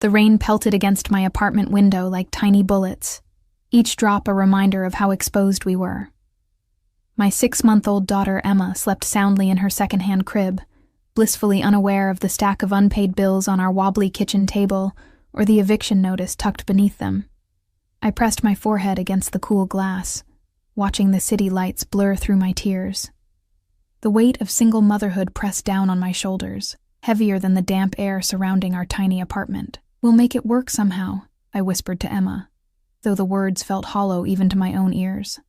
The rain pelted against my apartment window like tiny bullets, each drop a reminder of how exposed we were. My 6-month-old daughter Emma slept soundly in her second-hand crib, blissfully unaware of the stack of unpaid bills on our wobbly kitchen table or the eviction notice tucked beneath them. I pressed my forehead against the cool glass, watching the city lights blur through my tears. The weight of single motherhood pressed down on my shoulders, heavier than the damp air surrounding our tiny apartment. "We'll make it work somehow," I whispered to Emma, though the words felt hollow even to my own ears.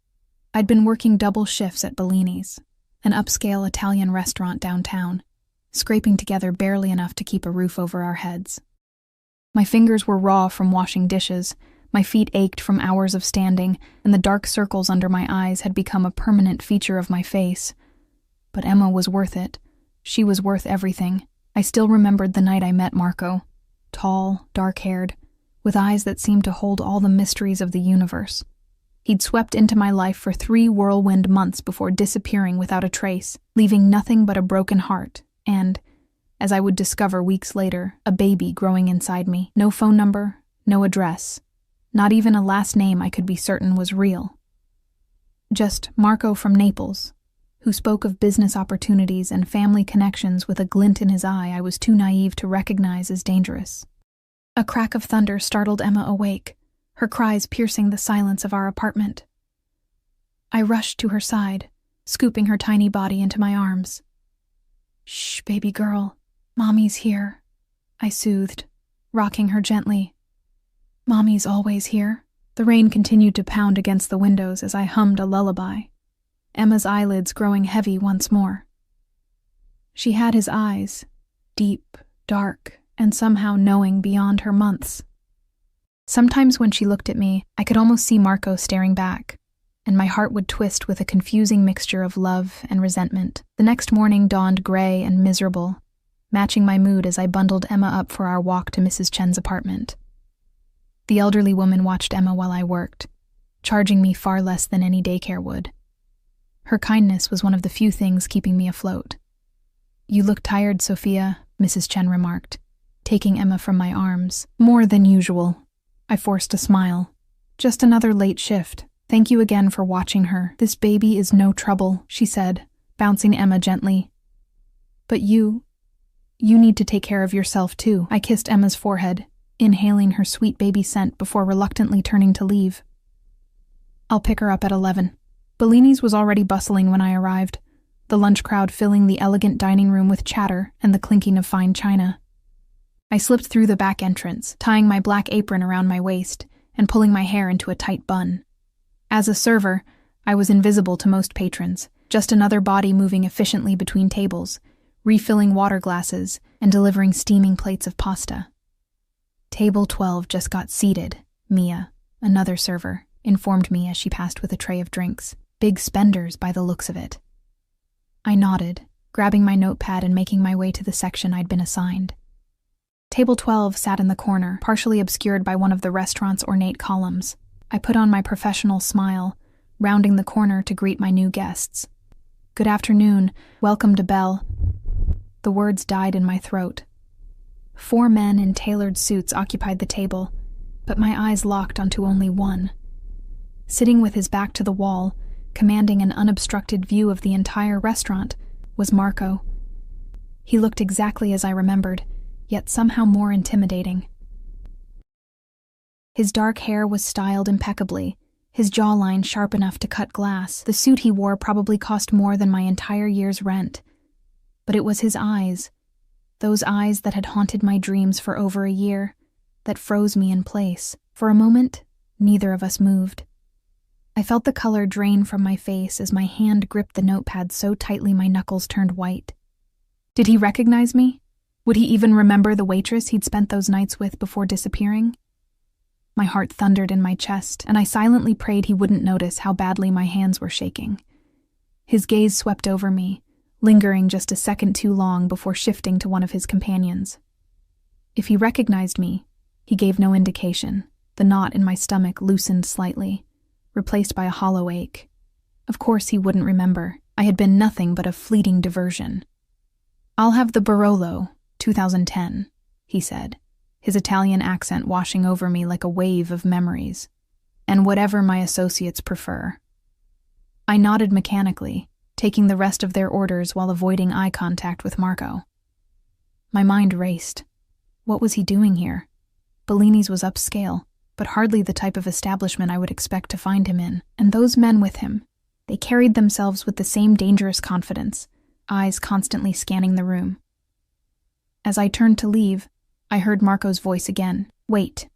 I'd been working double shifts at Bellini's, an upscale Italian restaurant downtown, scraping together barely enough to keep a roof over our heads. My fingers were raw from washing dishes, my feet ached from hours of standing, and the dark circles under my eyes had become a permanent feature of my face. But Emma was worth it. She was worth everything. I still remembered the night I met Marco. Tall, dark-haired, with eyes that seemed to hold all the mysteries of the universe. He'd swept into my life for 3 whirlwind months before disappearing without a trace, leaving nothing but a broken heart and, as I would discover weeks later, a baby growing inside me. No phone number, no address, not even a last name I could be certain was real. Just Marco from Naples, who spoke of business opportunities and family connections with a glint in his eye I was too naive to recognize as dangerous. A crack of thunder startled Emma awake, her cries piercing the silence of our apartment. I rushed to her side, scooping her tiny body into my arms. "Shh, baby girl, Mommy's here," I soothed, rocking her gently. "Mommy's always here." The rain continued to pound against the windows as I hummed a lullaby, Emma's eyelids growing heavy once more. She had his eyes, deep, dark, and somehow knowing beyond her months. Sometimes when she looked at me, I could almost see Marco staring back, and my heart would twist with a confusing mixture of love and resentment. The next morning dawned gray and miserable, matching my mood as I bundled Emma up for our walk to Mrs. Chen's apartment. The elderly woman watched Emma while I worked, charging me far less than any daycare would. Her kindness was one of the few things keeping me afloat. "You look tired, Sophia," Mrs. Chen remarked, taking Emma from my arms. "More than usual." I forced a smile. "Just another late shift. Thank you again for watching her. This baby is no trouble," she said, bouncing Emma gently. "But you need to take care of yourself too." I kissed Emma's forehead, inhaling her sweet baby scent before reluctantly turning to leave. "I'll pick her up at 11. Bellini's was already bustling when I arrived, the lunch crowd filling the elegant dining room with chatter and the clinking of fine china. I slipped through the back entrance, tying my black apron around my waist and pulling my hair into a tight bun. As a server, I was invisible to most patrons, just another body moving efficiently between tables, refilling water glasses and delivering steaming plates of pasta. "Table 12 just got seated," Mia, another server, informed me as she passed with a tray of drinks. "Big spenders by the looks of it." I nodded, grabbing my notepad and making my way to the section I'd been assigned. Table 12 sat in the corner, partially obscured by one of the restaurant's ornate columns. I put on my professional smile, rounding the corner to greet my new guests. "Good afternoon, welcome to Belle." The words died in my throat. 4 men in tailored suits occupied the table, but my eyes locked onto only one. Sitting with his back to the wall, commanding an unobstructed view of the entire restaurant, was Marco. He looked exactly as I remembered, yet somehow more intimidating. His dark hair was styled impeccably, his jawline sharp enough to cut glass. The suit he wore probably cost more than my entire year's rent. But it was his eyes, those eyes that had haunted my dreams for over a year, that froze me in place. For a moment, neither of us moved. I felt the color drain from my face as my hand gripped the notepad so tightly my knuckles turned white. Did he recognize me? Would he even remember the waitress he'd spent those nights with before disappearing? My heart thundered in my chest, and I silently prayed he wouldn't notice how badly my hands were shaking. His gaze swept over me, lingering just a second too long before shifting to one of his companions. If he recognized me, he gave no indication. The knot in my stomach loosened slightly, replaced by a hollow ache. Of course he wouldn't remember. I had been nothing but a fleeting diversion. "I'll have the Barolo, 2010, he said, his Italian accent washing over me like a wave of memories. And whatever my associates prefer. I nodded mechanically, taking the rest of their orders while avoiding eye contact with Marco. My mind raced. What was he doing here? Bellini's was upscale, but hardly the type of establishment I would expect to find him in. And those men with him, they carried themselves with the same dangerous confidence, eyes constantly scanning the room. As I turned to leave, I heard Marco's voice again. Wait.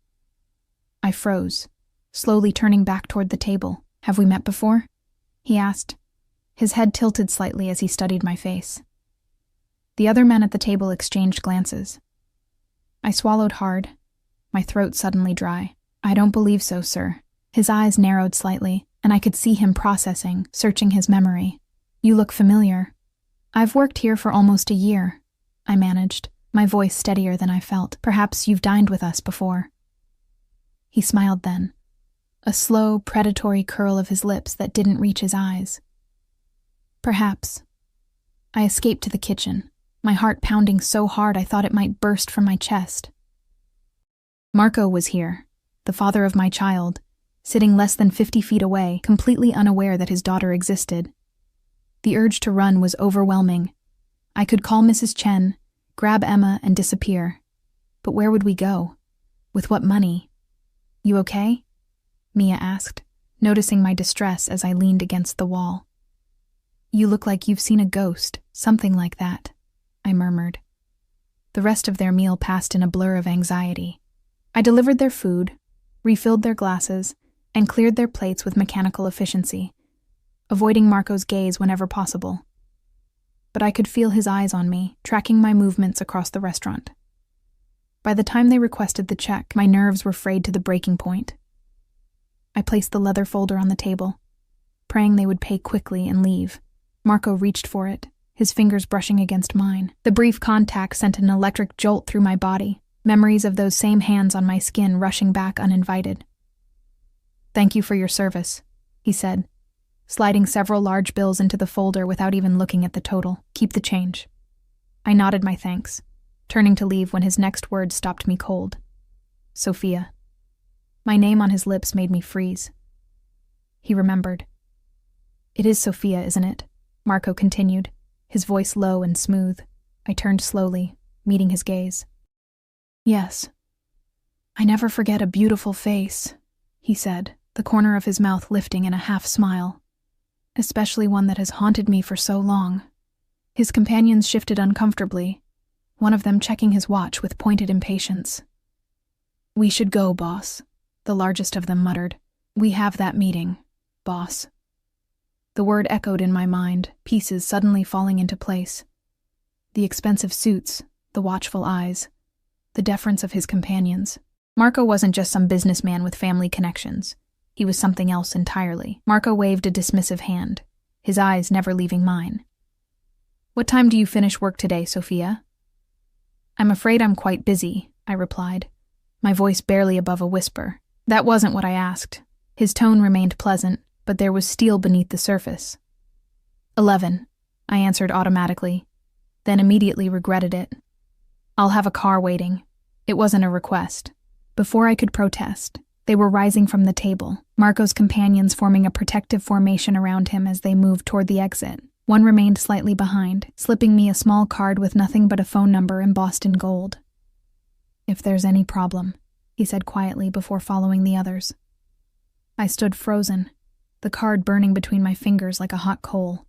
I froze, slowly turning back toward the table. Have we met before? He asked. His head tilted slightly as he studied my face. The other men at the table exchanged glances. I swallowed hard, my throat suddenly dry. I don't believe so, sir. His eyes narrowed slightly, and I could see him processing, searching his memory. You look familiar. I've worked here for almost a year, I managed, my voice steadier than I felt. Perhaps you've dined with us before. He smiled then, a slow, predatory curl of his lips that didn't reach his eyes. Perhaps. I escaped to the kitchen, my heart pounding so hard I thought it might burst from my chest. Marco was here, the father of my child, sitting less than 50 feet away, completely unaware that his daughter existed. The urge to run was overwhelming. I could call Mrs. Chen, grab Emma, and disappear. But where would we go? With what money? You okay? Mia asked, noticing my distress as I leaned against the wall. You look like you've seen a ghost, something like that, I murmured. The rest of their meal passed in a blur of anxiety. I delivered their food, refilled their glasses, and cleared their plates with mechanical efficiency, avoiding Marco's gaze whenever possible. But I could feel his eyes on me, tracking my movements across the restaurant. By the time they requested the check, my nerves were frayed to the breaking point. I placed the leather folder on the table, praying they would pay quickly and leave. Marco reached for it, his fingers brushing against mine. The brief contact sent an electric jolt through my body, memories of those same hands on my skin rushing back uninvited. Thank you for your service, he said, sliding several large bills into the folder without even looking at the total. Keep the change. I nodded my thanks, turning to leave when his next words stopped me cold. Sophia. My name on his lips made me freeze. He remembered. It is Sophia, isn't it? Marco continued, his voice low and smooth. I turned slowly, meeting his gaze. Yes. I never forget a beautiful face, he said, the corner of his mouth lifting in a half-smile. Especially one that has haunted me for so long. His companions shifted uncomfortably, one of them checking his watch with pointed impatience. We should go, boss, the largest of them muttered. We have that meeting, boss. The word echoed in my mind, pieces suddenly falling into place. The expensive suits, the watchful eyes, the deference of his companions. Marco wasn't just some businessman with family connections. He was something else entirely. Marco waved a dismissive hand, his eyes never leaving mine. What time do you finish work today, Sophia? I'm afraid I'm quite busy, I replied, my voice barely above a whisper. That wasn't what I asked. His tone remained pleasant, but there was steel beneath the surface. 11, I answered automatically, then immediately regretted it. I'll have a car waiting. It wasn't a request. Before I could protest, they were rising from the table, Marco's companions forming a protective formation around him as they moved toward the exit. One remained slightly behind, slipping me a small card with nothing but a phone number embossed in gold. If there's any problem, he said quietly before following the others. I stood frozen, the card burning between my fingers like a hot coal.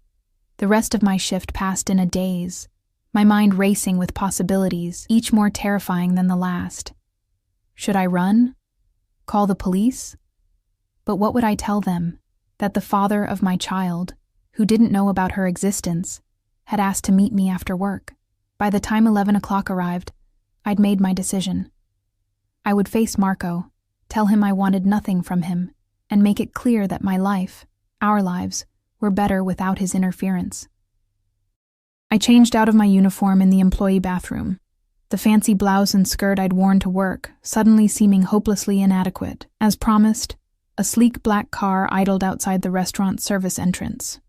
The rest of my shift passed in a daze, my mind racing with possibilities, each more terrifying than the last. Should I run? Call the police? But what would I tell them? That the father of my child, who didn't know about her existence, had asked to meet me after work. By the time 11 o'clock arrived, I'd made my decision. I would face Marco, tell him I wanted nothing from him, and make it clear that my life, our lives, were better without his interference. I changed out of my uniform in the employee bathroom, the fancy blouse and skirt I'd worn to work suddenly seeming hopelessly inadequate. As promised, a sleek black car idled outside the restaurant's service entrance.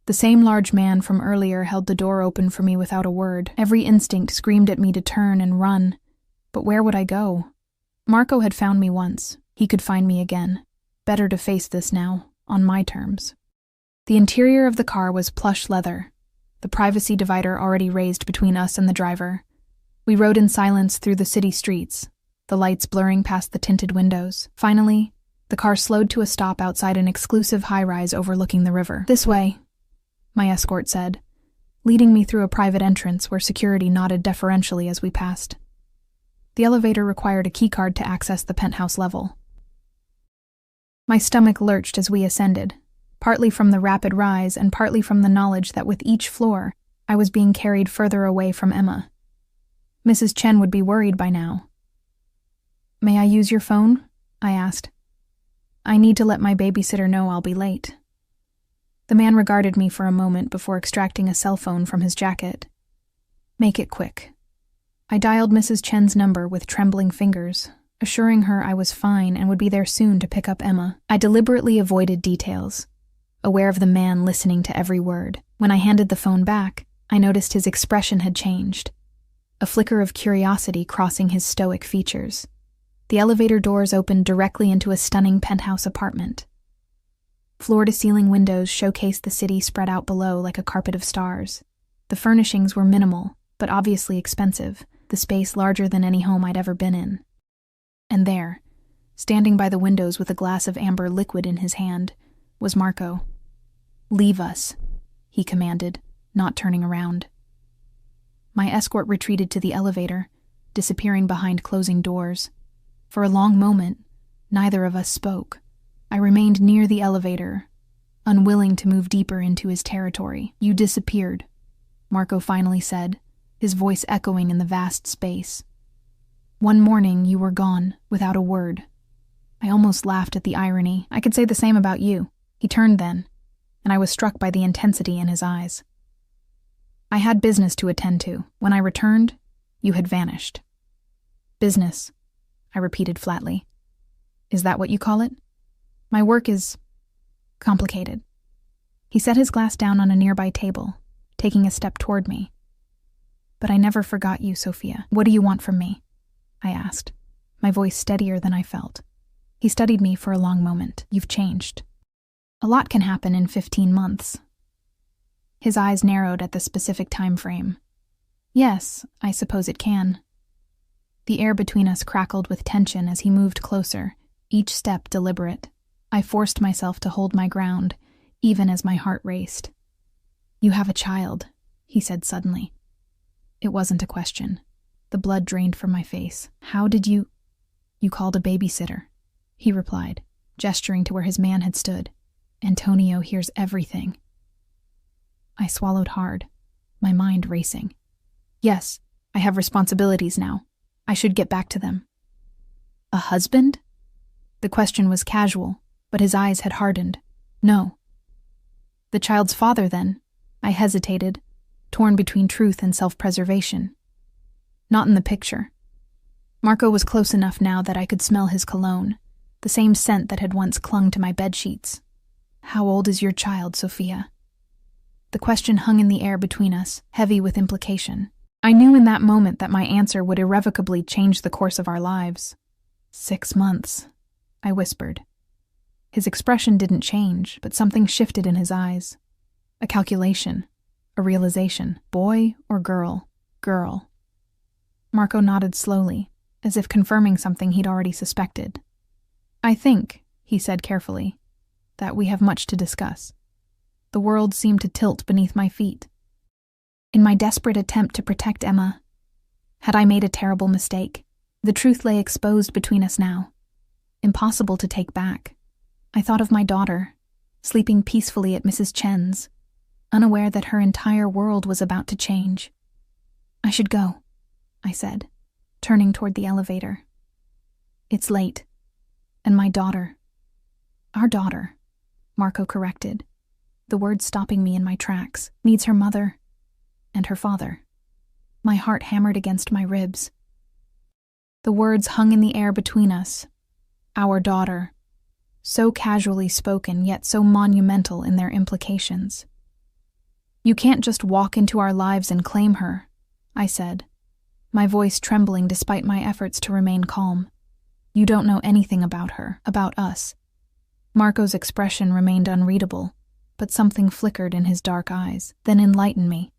The same large man from earlier held the door open for me without a word. Every instinct screamed at me to turn and run, But where would I go? Marco had found me once. He could find me again. Better to face this now, on my terms. The interior of the car was plush leather, the privacy divider already raised between us and the driver. We rode in silence through the city streets, the lights blurring past the tinted windows. Finally, the car slowed to a stop outside an exclusive high-rise overlooking the river. "This way," my escort said, leading me through a private entrance where security nodded deferentially as we passed. The elevator required a keycard to access the penthouse level. My stomach lurched as we ascended, partly from the rapid rise and partly from the knowledge that with each floor, I was being carried further away from Emma. Mrs. Chen would be worried by now. "May I use your phone?" I asked. "I need to let my babysitter know I'll be late." The man regarded me for a moment before extracting a cell phone from his jacket. "Make it quick." I dialed Mrs. Chen's number with trembling fingers, assuring her I was fine and would be there soon to pick up Emma. I deliberately avoided details, aware of the man listening to every word. When I handed the phone back, I noticed his expression had changed, a flicker of curiosity crossing his stoic features. The elevator doors opened directly into a stunning penthouse apartment. Floor-to-ceiling windows showcased the city spread out below like a carpet of stars. The furnishings were minimal, but obviously expensive, the space larger than any home I'd ever been in. And there, standing by the windows with a glass of amber liquid in his hand, was Marco. "Leave us," he commanded, not turning around. My escort retreated to the elevator, disappearing behind closing doors. For a long moment, neither of us spoke. I remained near the elevator, unwilling to move deeper into his territory. "You disappeared," Marco finally said, his voice echoing in the vast space. "One morning you were gone, without a word." I almost laughed at the irony. I could say the same about you. He turned then, and I was struck by the intensity in his eyes. "I had business to attend to. When I returned, you had vanished." "Business," I repeated flatly. "Is that what you call it? My work is complicated." He set his glass down on a nearby table, taking a step toward me. "But I never forgot you, Sophia. What do you want from me?" I asked, my voice steadier than I felt. He studied me for a long moment. "You've changed. A lot can happen in 15 months. His eyes narrowed at the specific time frame. "Yes, I suppose it can." The air between us crackled with tension as he moved closer, each step deliberate. I forced myself to hold my ground, even as my heart raced. "You have a child," he said suddenly. It wasn't a question. The blood drained from my face. "How did you—" "You called a babysitter," he replied, gesturing to where his man had stood. "Antonio hears everything." I swallowed hard, my mind racing. "Yes, I have responsibilities now. I should get back to them." "A husband?" The question was casual, but his eyes had hardened. "No." "The child's father, then?" I hesitated, torn between truth and self-preservation. "Not in the picture." Marco was close enough now that I could smell his cologne, the same scent that had once clung to my bedsheets. "How old is your child, Sophia?" The question hung in the air between us, heavy with implication. I knew in that moment that my answer would irrevocably change the course of our lives. 6 months, I whispered. His expression didn't change, but something shifted in his eyes. A calculation, a realization. Boy or girl? Girl. Marco nodded slowly, as if confirming something he'd already suspected. "I think," he said carefully, "that we have much to discuss." The world seemed to tilt beneath my feet. In my desperate attempt to protect Emma, had I made a terrible mistake? The truth lay exposed between us now, impossible to take back. I thought of my daughter, sleeping peacefully at Mrs. Chen's, unaware that her entire world was about to change. "I should go," I said, turning toward the elevator. "It's late. And my daughter." "Our daughter," Marco corrected, the words stopping me in my tracks, "needs her mother and her father." My heart hammered against my ribs. The words hung in the air between us. Our daughter. So casually spoken, yet so monumental in their implications. "You can't just walk into our lives and claim her," I said. my voice trembling despite my efforts to remain calm. "You don't know anything about her, about us." Marco's expression remained unreadable, but something flickered in his dark eyes, then enlightened me.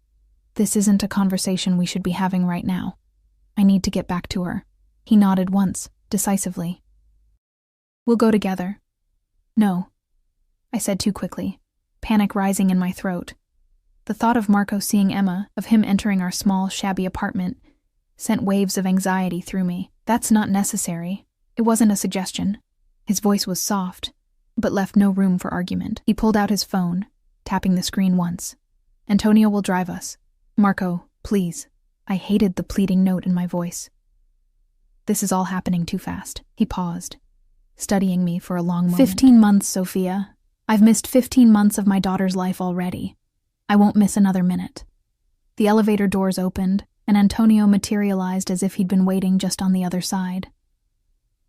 "This isn't a conversation we should be having right now. I need to get back to her." He nodded once, decisively. "We'll go together." "No," I said too quickly, panic rising in my throat. The thought of Marco seeing Emma, of him entering our small, shabby apartment, sent waves of anxiety through me. "That's not necessary. It wasn't a suggestion." His voice was soft, but left no room for argument. He pulled out his phone, tapping the screen once. "Antonio will drive us. Marco, please." I hated the pleading note in my voice. "This is all happening too fast." He paused, studying me for a long moment. 15 months, Sophia. I've missed 15 months of my daughter's life already. I won't miss another minute." The elevator doors opened, and Antonio materialized as if he'd been waiting just on the other side.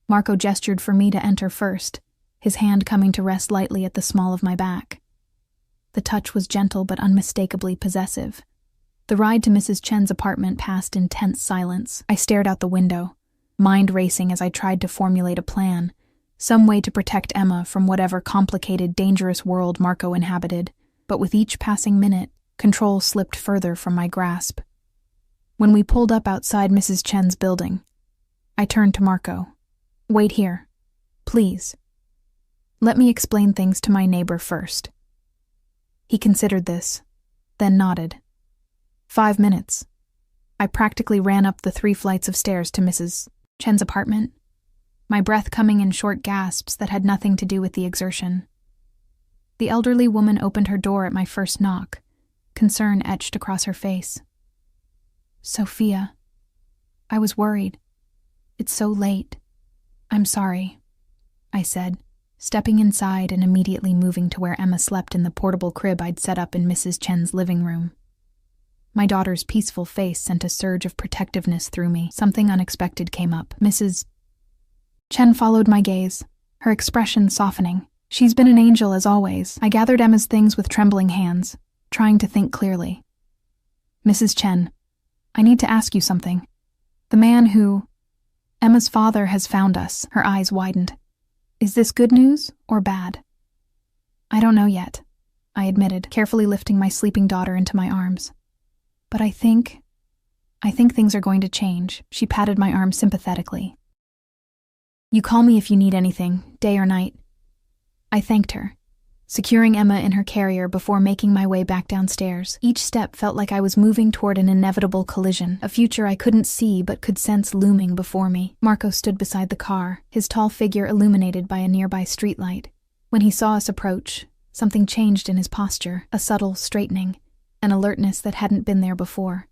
Marco gestured for me to enter first, his hand coming to rest lightly at the small of my back. The touch was gentle but unmistakably possessive. The ride to Mrs. Chen's apartment passed in tense silence. I stared out the window, mind racing as I tried to formulate a plan, some way to protect Emma from whatever complicated, dangerous world Marco inhabited. But with each passing minute, control slipped further from my grasp. When we pulled up outside Mrs. Chen's building, I turned to Marco. "Wait here, please. Let me explain things to my neighbor first." He considered this, then nodded. 5 minutes. I practically ran up the 3 flights of stairs to Mrs. Chen's apartment, my breath coming in short gasps that had nothing to do with the exertion. The elderly woman opened her door at my first knock, concern etched across her face. "Sophia, I was worried. It's so late. I'm sorry," I said, stepping inside and immediately moving to where Emma slept in the portable crib I'd set up in Mrs. Chen's living room. My daughter's peaceful face sent a surge of protectiveness through me. Something unexpected came up. Mrs. Chen followed my gaze, her expression softening. "She's been an angel as always." I gathered Emma's things with trembling hands, trying to think clearly. "Mrs. Chen, I need to ask you something. The man who... Emma's father has found us." Her eyes widened. "Is this good news or bad?" "I don't know yet," I admitted, carefully lifting my sleeping daughter into my arms. "But I think things are going to change." She patted my arm sympathetically. "You call me if you need anything, day or night." I thanked her, securing Emma in her carrier before making my way back downstairs. Each step felt like I was moving toward an inevitable collision, a future I couldn't see but could sense looming before me. Marco stood beside the car, his tall figure illuminated by a nearby streetlight. When he saw us approach, something changed in his posture, a subtle straightening, an alertness that hadn't been there before.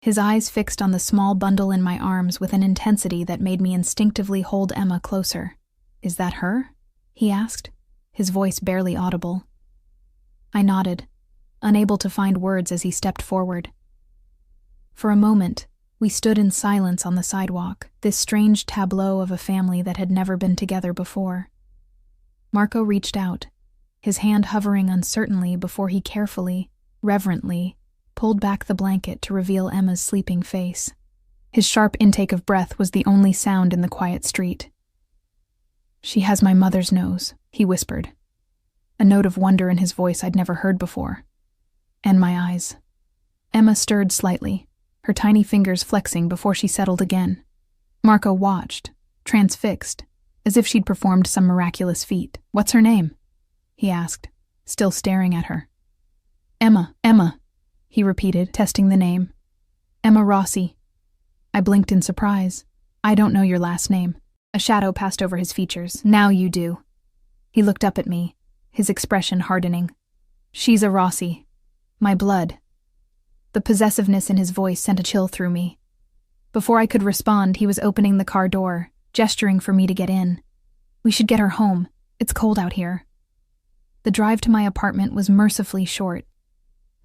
His eyes fixed on the small bundle in my arms with an intensity that made me instinctively hold Emma closer. "Is that her?" he asked, his voice barely audible. I nodded, unable to find words as he stepped forward. For a moment, we stood in silence on the sidewalk, this strange tableau of a family that had never been together before. Marco reached out, his hand hovering uncertainly before he carefully, reverently, pulled back the blanket to reveal Emma's sleeping face. His sharp intake of breath was the only sound in the quiet street. "She has my mother's nose," he whispered, a note of wonder in his voice I'd never heard before. "And my eyes." Emma stirred slightly, her tiny fingers flexing before she settled again. Marco watched, transfixed, as if she'd performed some miraculous feat. "What's her name?" he asked, still staring at her. Emma, he repeated, testing the name. "Emma Rossi." I blinked in surprise. "I don't know your last name." A shadow passed over his features. "Now you do." He looked up at me, his expression hardening. "She's a Rossi. My blood." The possessiveness in his voice sent a chill through me. Before I could respond, he was opening the car door, gesturing for me to get in. "We should get her home. It's cold out here." The drive to my apartment was mercifully short.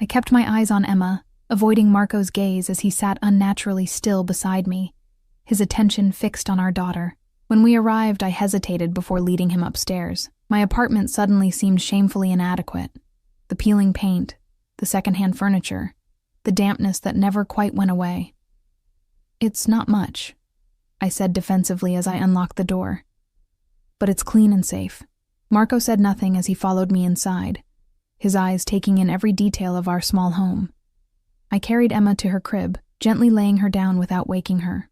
I kept my eyes on Emma, avoiding Marco's gaze as he sat unnaturally still beside me, his attention fixed on our daughter. When we arrived, I hesitated before leading him upstairs. My apartment suddenly seemed shamefully inadequate. The peeling paint, the secondhand furniture, the dampness that never quite went away. It's not much, I said defensively as I unlocked the door. But it's clean and safe. Marco said nothing as he followed me inside, his eyes taking in every detail of our small home. I carried Emma to her crib, gently laying her down without waking her.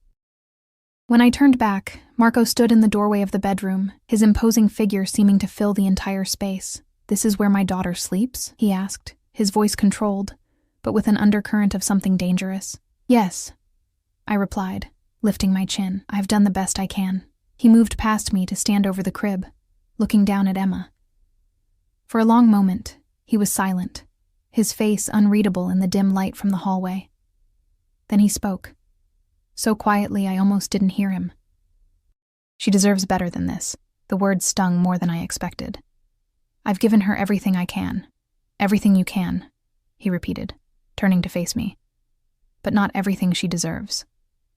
When I turned back, Marco stood in the doorway of the bedroom, his imposing figure seeming to fill the entire space. "This is where my daughter sleeps?" he asked, his voice controlled, but with an undercurrent of something dangerous. "Yes," I replied, lifting my chin. "I've done the best I can." He moved past me to stand over the crib, looking down at Emma. For a long moment, he was silent, his face unreadable in the dim light from the hallway. Then he spoke, so quietly I almost didn't hear him. "She deserves better than this." The words stung more than I expected. "I've given her everything I can. Everything you can," he repeated, turning to face me. "But not everything she deserves."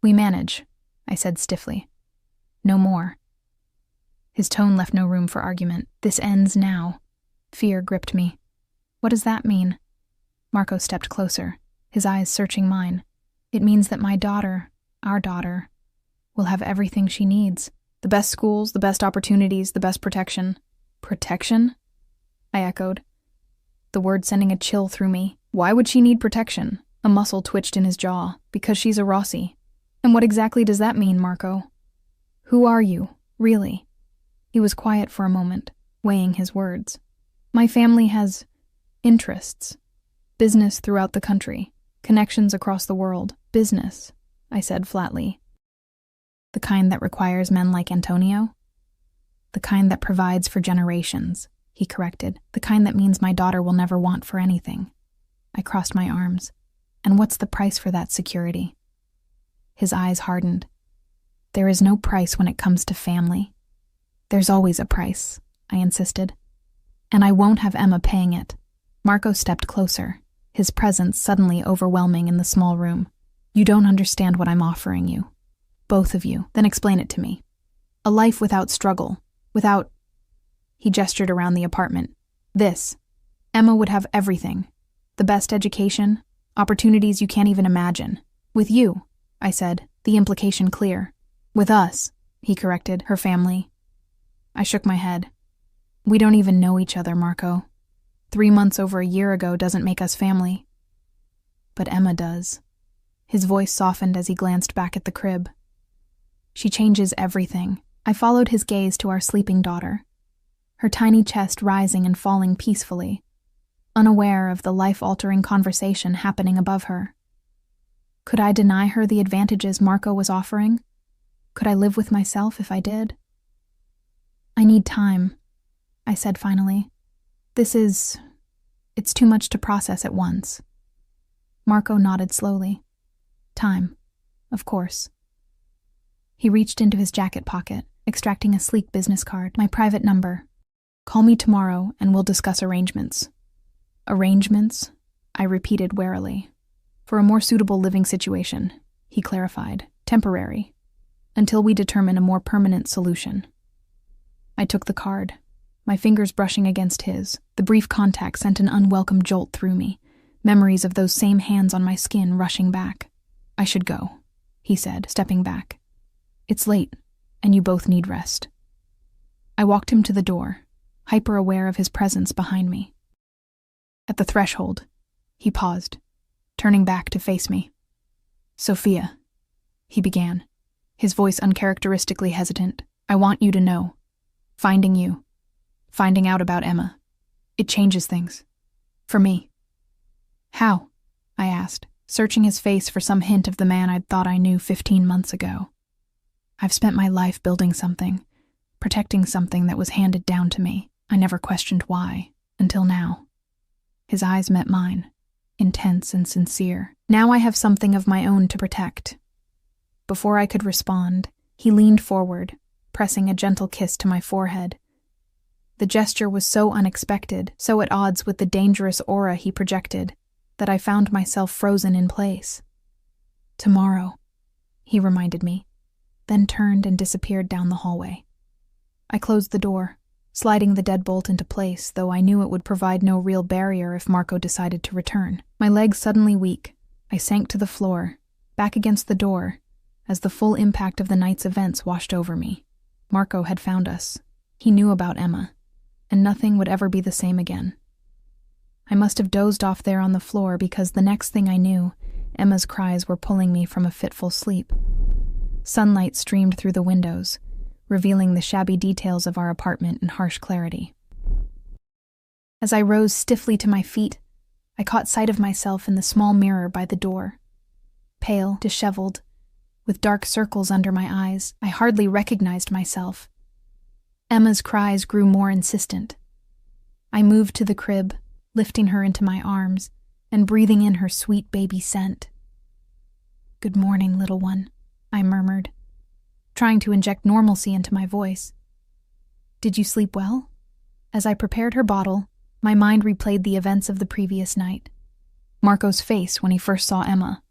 "We manage," I said stiffly. "No more." His tone left no room for argument. "This ends now." Fear gripped me. "What does that mean?" Marco stepped closer, his eyes searching mine. "It means that my daughter, our daughter, will have everything she needs. The best schools, the best opportunities, the best protection." "Protection?" I echoed, the word sending a chill through me. "Why would she need protection?" A muscle twitched in his jaw. "Because she's a Rossi." "And what exactly does that mean, Marco? Who are you, really?" He was quiet for a moment, weighing his words. "My family has interests. Business throughout the country. Connections across the world. Business," I said flatly. "The kind that requires men like Antonio?" "The kind that provides for generations," he corrected. "The kind that means my daughter will never want for anything." I crossed my arms. "And what's the price for that security?" His eyes hardened. "There is no price when it comes to family." "There's always a price," I insisted. "And I won't have Emma paying it." Marco stepped closer, his presence suddenly overwhelming in the small room. "You don't understand what I'm offering you. Both of you. Then explain it to me. A life without struggle, without..." He gestured around the apartment. "This. Emma would have everything. The best education, opportunities you can't even imagine. With you," I said, the implication clear. "With us," he corrected, "her family." I shook my head. "We don't even know each other, Marco. 3 months over a year ago doesn't make us family." "But Emma does." His voice softened as he glanced back at the crib. "She changes everything." I followed his gaze to our sleeping daughter, her tiny chest rising and falling peacefully, unaware of the life-altering conversation happening above her. Could I deny her the advantages Marco was offering? Could I live with myself if I did? "I need time," I said finally. It's too much to process at once." Marco nodded slowly. "Time, of course." He reached into his jacket pocket, extracting a sleek business card. "My private number. Call me tomorrow and we'll discuss arrangements." "Arrangements?" I repeated warily. "For a more suitable living situation," he clarified. "Temporary. Until we determine a more permanent solution." I took the card, my fingers brushing against his. The brief contact sent an unwelcome jolt through me, memories of those same hands on my skin rushing back. "I should go," he said, stepping back. "It's late, and you both need rest." I walked him to the door, hyper-aware of his presence behind me. At the threshold, he paused, turning back to face me. "Sophia," he began, his voice uncharacteristically hesitant, "I want you to know. Finding you, finding out about Emma, it changes things. For me." "How?" I asked, searching his face for some hint of the man I'd thought I knew 15 months ago. "I've spent my life building something, protecting something that was handed down to me. I never questioned why, until now." His eyes met mine, intense and sincere. "Now I have something of my own to protect." Before I could respond, he leaned forward, pressing a gentle kiss to my forehead. The gesture was so unexpected, so at odds with the dangerous aura he projected, that I found myself frozen in place. "Tomorrow," he reminded me, then turned and disappeared down the hallway. I closed the door, sliding the deadbolt into place, though I knew it would provide no real barrier if Marco decided to return. My legs suddenly weak, I sank to the floor, back against the door, as the full impact of the night's events washed over me. Marco had found us. He knew about Emma, and nothing would ever be the same again. I must have dozed off there on the floor because the next thing I knew, Emma's cries were pulling me from a fitful sleep. Sunlight streamed through the windows, revealing the shabby details of our apartment in harsh clarity. As I rose stiffly to my feet, I caught sight of myself in the small mirror by the door. Pale, disheveled, with dark circles under my eyes, I hardly recognized myself. Emma's cries grew more insistent. I moved to the crib, lifting her into my arms and breathing in her sweet baby scent. "Good morning, little one," I murmured, trying to inject normalcy into my voice. "Did you sleep well?" As I prepared her bottle, my mind replayed the events of the previous night. Marco's face when he first saw Emma.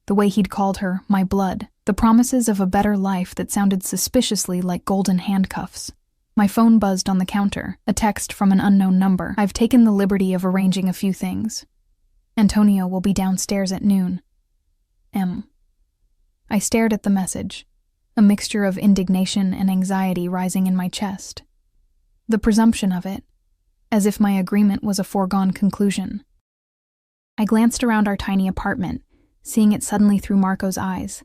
The way he'd called her my blood, the promises of a better life that sounded suspiciously like golden handcuffs. My phone buzzed on the counter, a text from an unknown number. "I've taken the liberty of arranging a few things. Antonio will be downstairs at noon. M." I stared at the message, a mixture of indignation and anxiety rising in my chest. The presumption of it, as if my agreement was a foregone conclusion. I glanced around our tiny apartment, seeing it suddenly through Marco's eyes.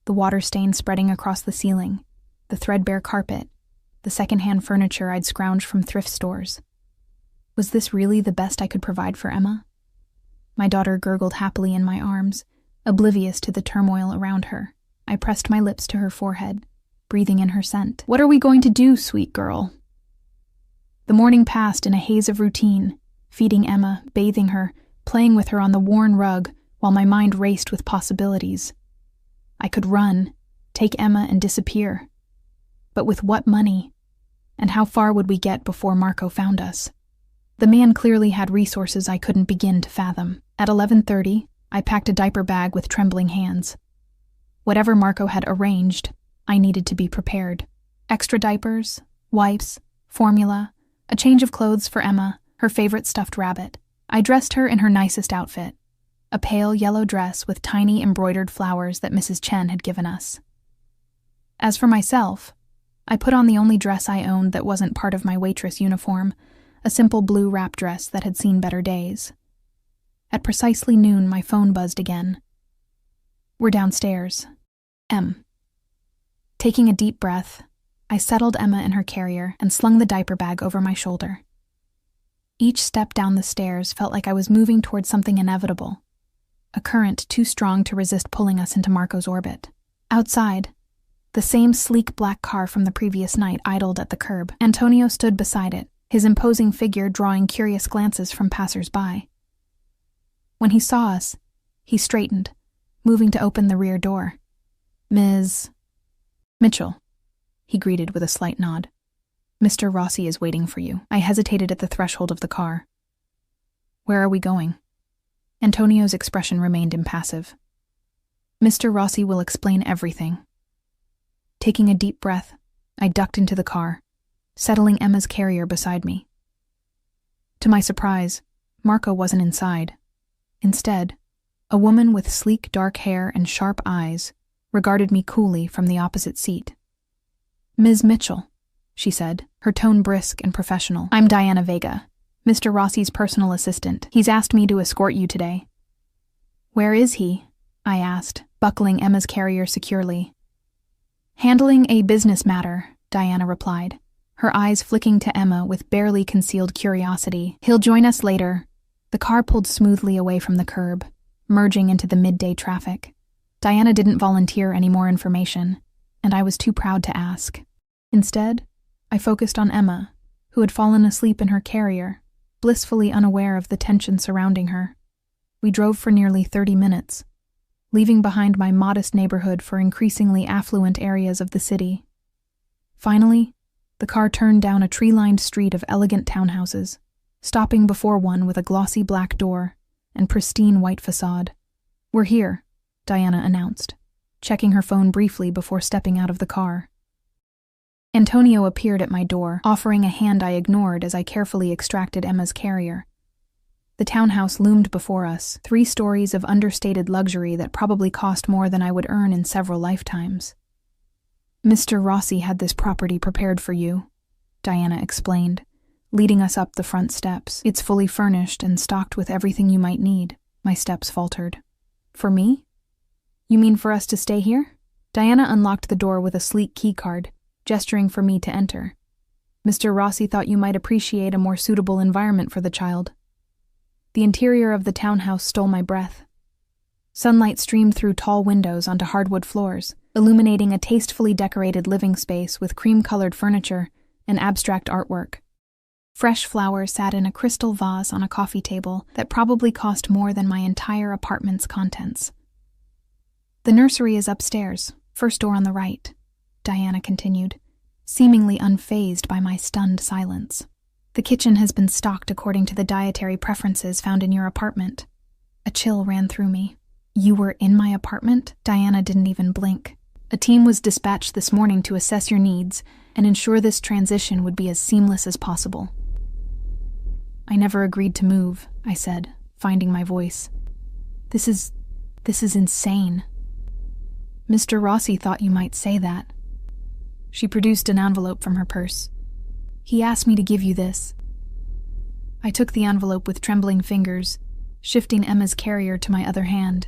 The water stain spreading across the ceiling, the threadbare carpet, the second-hand furniture I'd scrounged from thrift stores. Was this really the best I could provide for Emma? My daughter gurgled happily in my arms, oblivious to the turmoil around her. I pressed my lips to her forehead, breathing in her scent. "What are we going to do, sweet girl?" The morning passed in a haze of routine, feeding Emma, bathing her, playing with her on the worn rug, while my mind raced with possibilities. I could run, take Emma and disappear. But with what money? And how far would we get before Marco found us? The man clearly had resources I couldn't begin to fathom. At 11:30, I packed a diaper bag with trembling hands. Whatever Marco had arranged, I needed to be prepared. Extra diapers, wipes, formula, a change of clothes for Emma, her favorite stuffed rabbit. I dressed her in her nicest outfit, a pale yellow dress with tiny embroidered flowers that Mrs. Chen had given us. As for myself, I put on the only dress I owned that wasn't part of my waitress uniform, a simple blue wrap dress that had seen better days. At precisely noon, my phone buzzed again. "We're downstairs. M." Taking a deep breath, I settled Emma in her carrier and slung the diaper bag over my shoulder. Each step down the stairs felt like I was moving towards something inevitable, a current too strong to resist pulling us into Marco's orbit. Outside, the same sleek black car from the previous night idled at the curb. Antonio stood beside it, his imposing figure drawing curious glances from passers-by. When he saw us, he straightened, moving to open the rear door. "Ms. Mitchell," he greeted with a slight nod. "Mr. Rossi is waiting for you." I hesitated at the threshold of the car. "Where are we going?" Antonio's expression remained impassive. "Mr. Rossi will explain everything." Taking a deep breath, I ducked into the car, settling Emma's carrier beside me. To my surprise, Marco wasn't inside. Instead, a woman with sleek dark hair and sharp eyes regarded me coolly from the opposite seat. "Ms. Mitchell," she said, her tone brisk and professional. "I'm Diana Vega, Mr. Rossi's personal assistant. He's asked me to escort you today." "Where is he?" I asked, buckling Emma's carrier securely. "Handling a business matter," Diana replied, her eyes flicking to Emma with barely concealed curiosity. "He'll join us later." The car pulled smoothly away from the curb, merging into the midday traffic. Diana didn't volunteer any more information, and I was too proud to ask. Instead, I focused on Emma, who had fallen asleep in her carrier, blissfully unaware of the tension surrounding her. We drove for nearly 30 minutes, leaving behind my modest neighborhood for increasingly affluent areas of the city. Finally, the car turned down a tree-lined street of elegant townhouses, stopping before one with a glossy black door and pristine white facade. "We're here," Diana announced, checking her phone briefly before stepping out of the car. Antonio appeared at my door, offering a hand I ignored as I carefully extracted Emma's carrier. The townhouse loomed before us, 3 stories of understated luxury that probably cost more than I would earn in several lifetimes. "Mr. Rossi had this property prepared for you," Diana explained, leading us up the front steps. "It's fully furnished and stocked with everything you might need," my steps faltered. "For me? You mean for us to stay here?" Diana unlocked the door with a sleek keycard, gesturing for me to enter. "Mr. Rossi thought you might appreciate a more suitable environment for the child." The interior of the townhouse stole my breath. Sunlight streamed through tall windows onto hardwood floors, illuminating a tastefully decorated living space with cream-colored furniture and abstract artwork. Fresh flowers sat in a crystal vase on a coffee table that probably cost more than my entire apartment's contents. "The nursery is upstairs, first door on the right," Diana continued, seemingly unfazed by my stunned silence. "The kitchen has been stocked according to the dietary preferences found in your apartment." A chill ran through me. "You were in my apartment?" Diana didn't even blink. "A team was dispatched this morning to assess your needs and ensure this transition would be as seamless as possible." "I never agreed to move," I said, finding my voice. This is insane." "Mr. Rossi thought you might say that." She produced an envelope from her purse. "He asked me to give you this." I took the envelope with trembling fingers, shifting Emma's carrier to my other hand.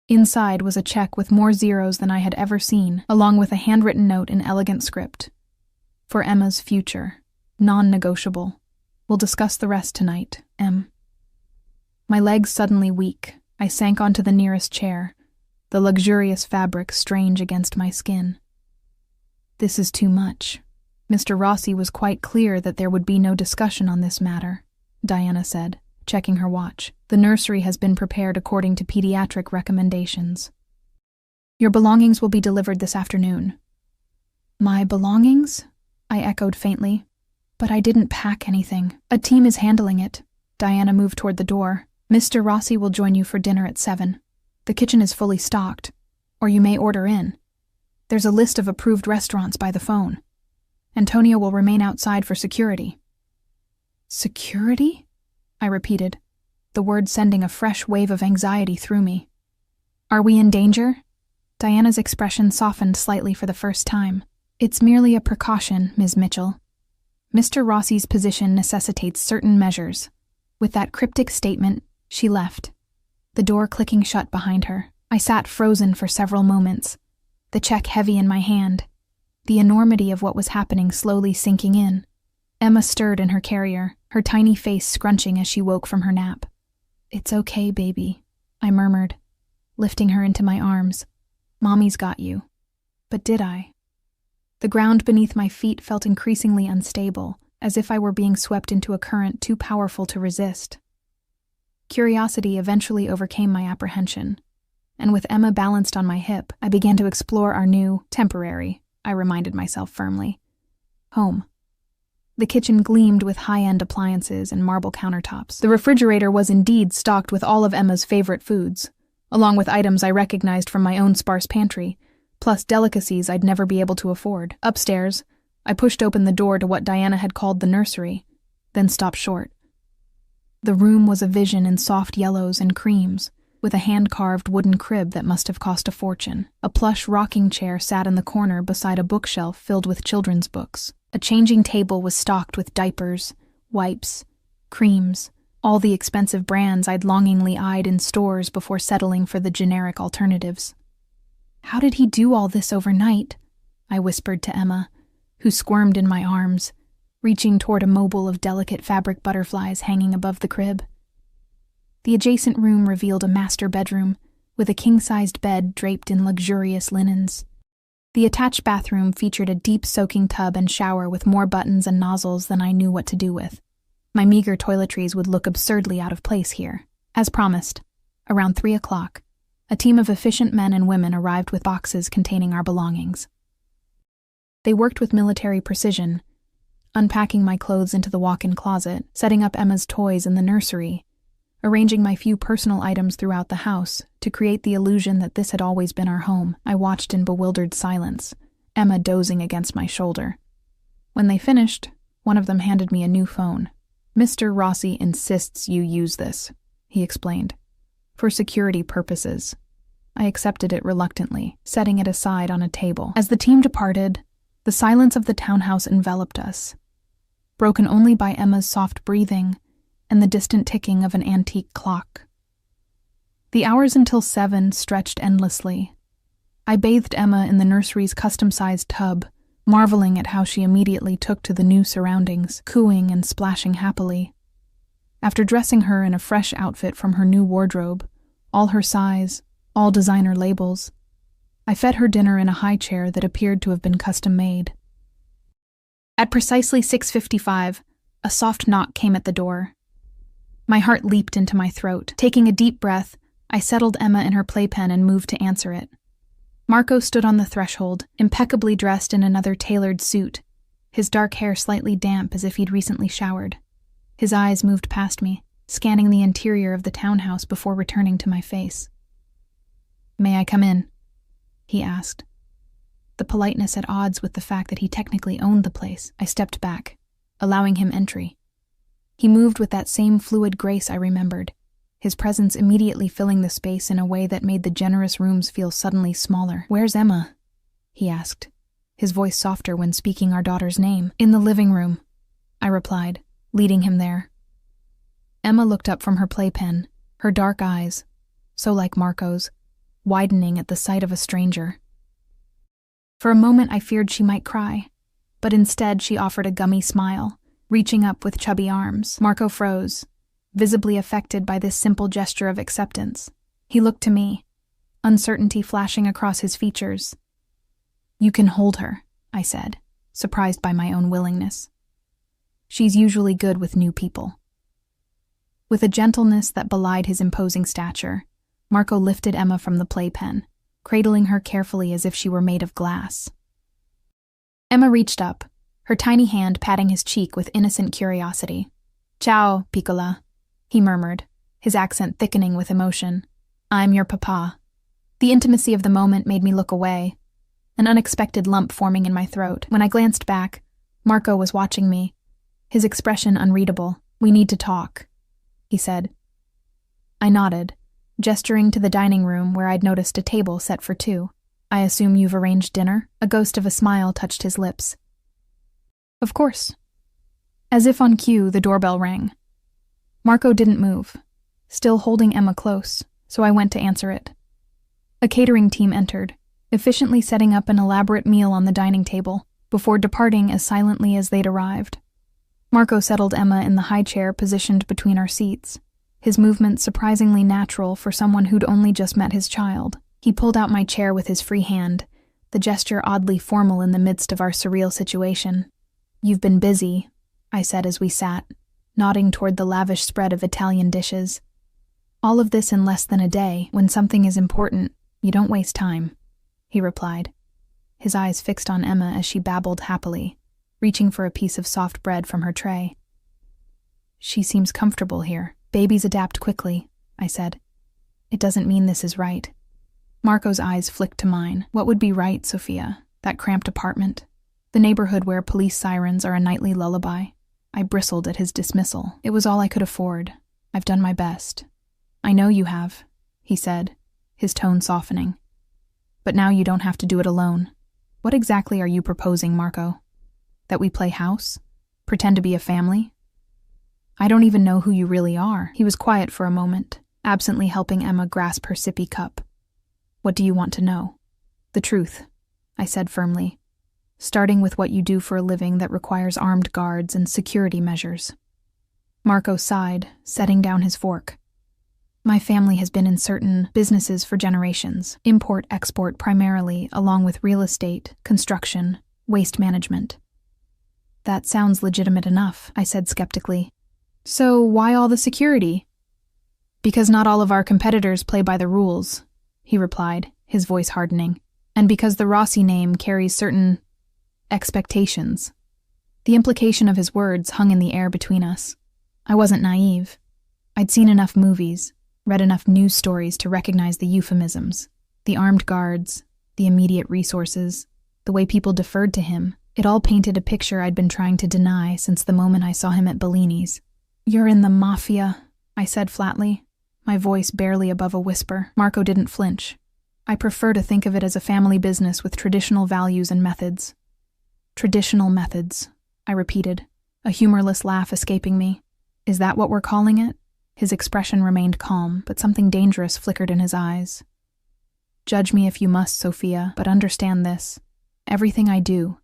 Inside was a check with more zeros than I had ever seen, along with a handwritten note in elegant script. "For Emma's future. Non-negotiable. We'll discuss the rest tonight, Em." My legs suddenly weak, I sank onto the nearest chair, the luxurious fabric strange against my skin. "This is too much. Mr. Rossi was quite clear that there would be no discussion on this matter," Diana said, checking her watch. "The nursery has been prepared according to pediatric recommendations. Your belongings will be delivered this afternoon." "My belongings?" I echoed faintly. "But I didn't pack anything." "A team is handling it." Diana moved toward the door. "Mr. Rossi will join you for dinner at 7. The kitchen is fully stocked, or you may order in. There's a list of approved restaurants by the phone. Antonio will remain outside for security." "Security?" I repeated, the word sending a fresh wave of anxiety through me. "Are we in danger?" Diana's expression softened slightly for the first time. "It's merely a precaution, Ms. Mitchell. Mr. Rossi's position necessitates certain measures." With that cryptic statement, she left, the door clicking shut behind her. I sat frozen for several moments, the check heavy in my hand, the enormity of what was happening slowly sinking in. Emma stirred in her carrier, her tiny face scrunching as she woke from her nap. "It's okay, baby," I murmured, lifting her into my arms. "Mommy's got you." But did I? The ground beneath my feet felt increasingly unstable, as if I were being swept into a current too powerful to resist. Curiosity eventually overcame my apprehension, and with Emma balanced on my hip, I began to explore our new, temporary, I reminded myself firmly, home. The kitchen gleamed with high-end appliances and marble countertops. The refrigerator was indeed stocked with all of Emma's favorite foods, along with items I recognized from my own sparse pantry, plus delicacies I'd never be able to afford. Upstairs, I pushed open the door to what Diana had called the nursery, then stopped short. The room was a vision in soft yellows and creams, with a hand-carved wooden crib that must have cost a fortune. A plush rocking chair sat in the corner beside a bookshelf filled with children's books. A changing table was stocked with diapers, wipes, creams, all the expensive brands I'd longingly eyed in stores before settling for the generic alternatives. "How did he do all this overnight?" I whispered to Emma, who squirmed in my arms, reaching toward a mobile of delicate fabric butterflies hanging above the crib. The adjacent room revealed a master bedroom, with a king-sized bed draped in luxurious linens. The attached bathroom featured a deep soaking tub and shower with more buttons and nozzles than I knew what to do with. My meager toiletries would look absurdly out of place here. As promised, around 3 o'clock, a team of efficient men and women arrived with boxes containing our belongings. They worked with military precision, unpacking my clothes into the walk-in closet, setting up Emma's toys in the nursery, arranging my few personal items throughout the house to create the illusion that this had always been our home. I watched in bewildered silence, Emma dozing against my shoulder. When they finished, one of them handed me a new phone. Mr. Rossi insists you use this, he explained. For security purposes. I accepted it reluctantly, setting it aside on a table. As the team departed, the silence of the townhouse enveloped us, broken only by Emma's soft breathing and the distant ticking of an antique clock. The hours until 7 stretched endlessly. I bathed Emma in the nursery's custom-sized tub, marveling at how she immediately took to the new surroundings, cooing and splashing happily. After dressing her in a fresh outfit from her new wardrobe, all her size, all designer labels, I fed her dinner in a high chair that appeared to have been custom-made. At precisely 6:55, a soft knock came at the door. My heart leaped into my throat. Taking a deep breath, I settled Emma in her playpen and moved to answer it. Marco stood on the threshold, impeccably dressed in another tailored suit, his dark hair slightly damp as if he'd recently showered. His eyes moved past me, scanning the interior of the townhouse before returning to my face. "May I come in?" he asked. The politeness at odds with the fact that he technically owned the place, I stepped back, allowing him entry. He moved with that same fluid grace I remembered, his presence immediately filling the space in a way that made the generous rooms feel suddenly smaller. "Where's Emma?" he asked, his voice softer when speaking our daughter's name. "In the living room," I replied, leading him there. Emma looked up from her playpen, her dark eyes, so like Marco's, widening at the sight of a stranger. For a moment I feared she might cry, but instead she offered a gummy smile, reaching up with chubby arms. Marco froze, visibly affected by this simple gesture of acceptance. He looked to me, uncertainty flashing across his features. "You can hold her," I said, surprised by my own willingness. "She's usually good with new people." With a gentleness that belied his imposing stature, Marco lifted Emma from the playpen, cradling her carefully as if she were made of glass. Emma reached up, her tiny hand patting his cheek with innocent curiosity. "Ciao, piccola," he murmured, his accent thickening with emotion. "I'm your papa." The intimacy of the moment made me look away, an unexpected lump forming in my throat. When I glanced back, Marco was watching me, his expression unreadable. "We need to talk," he said. I nodded, gesturing to the dining room where I'd noticed a table set for 2. "I assume you've arranged dinner?" A ghost of a smile touched his lips. "Of course." As if on cue, the doorbell rang. Marco didn't move, still holding Emma close, so I went to answer it. A catering team entered, efficiently setting up an elaborate meal on the dining table, before departing as silently as they'd arrived. Marco settled Emma in the high chair positioned between our seats, his movements surprisingly natural for someone who'd only just met his child. He pulled out my chair with his free hand, the gesture oddly formal in the midst of our surreal situation. "You've been busy," I said as we sat, nodding toward the lavish spread of Italian dishes. "All of this in less than a day. When something is important, you don't waste time," he replied, his eyes fixed on Emma as she babbled happily, reaching for a piece of soft bread from her tray. "She seems comfortable here. Babies adapt quickly," I said. "It doesn't mean this is right." Marco's eyes flicked to mine. "What would be right, Sophia? That cramped apartment? The neighborhood where police sirens are a nightly lullaby?" I bristled at his dismissal. "It was all I could afford. I've done my best." "I know you have," he said, his tone softening. "But now you don't have to do it alone. What exactly are you proposing, Marco? That we play house? Pretend to be a family? I don't even know who you really are." He was quiet for a moment, absently helping Emma grasp her sippy cup. "What do you want to know?" "The truth," I said firmly, "starting with what you do for a living that requires armed guards and security measures." Marco sighed, setting down his fork. "My family has been in certain businesses for generations, import-export primarily, along with real estate, construction, waste management." "That sounds legitimate enough," I said skeptically. "So why all the security?" "Because not all of our competitors play by the rules," he replied, his voice hardening, "and because the Rossi name carries certain expectations." The implication of his words hung in the air between us. I wasn't naive. I'd seen enough movies, read enough news stories to recognize the euphemisms, the armed guards, the immediate resources, the way people deferred to him. It all painted a picture I'd been trying to deny since the moment I saw him at Bellini's. "You're in the Mafia," I said flatly, my voice barely above a whisper. Marco didn't flinch. "I prefer to think of it as a family business with traditional values and methods." "Traditional methods," I repeated, a humorless laugh escaping me. "Is that what we're calling it?" His expression remained calm, but something dangerous flickered in his eyes. "Judge me if you must, Sophia, but understand this. Everything I do,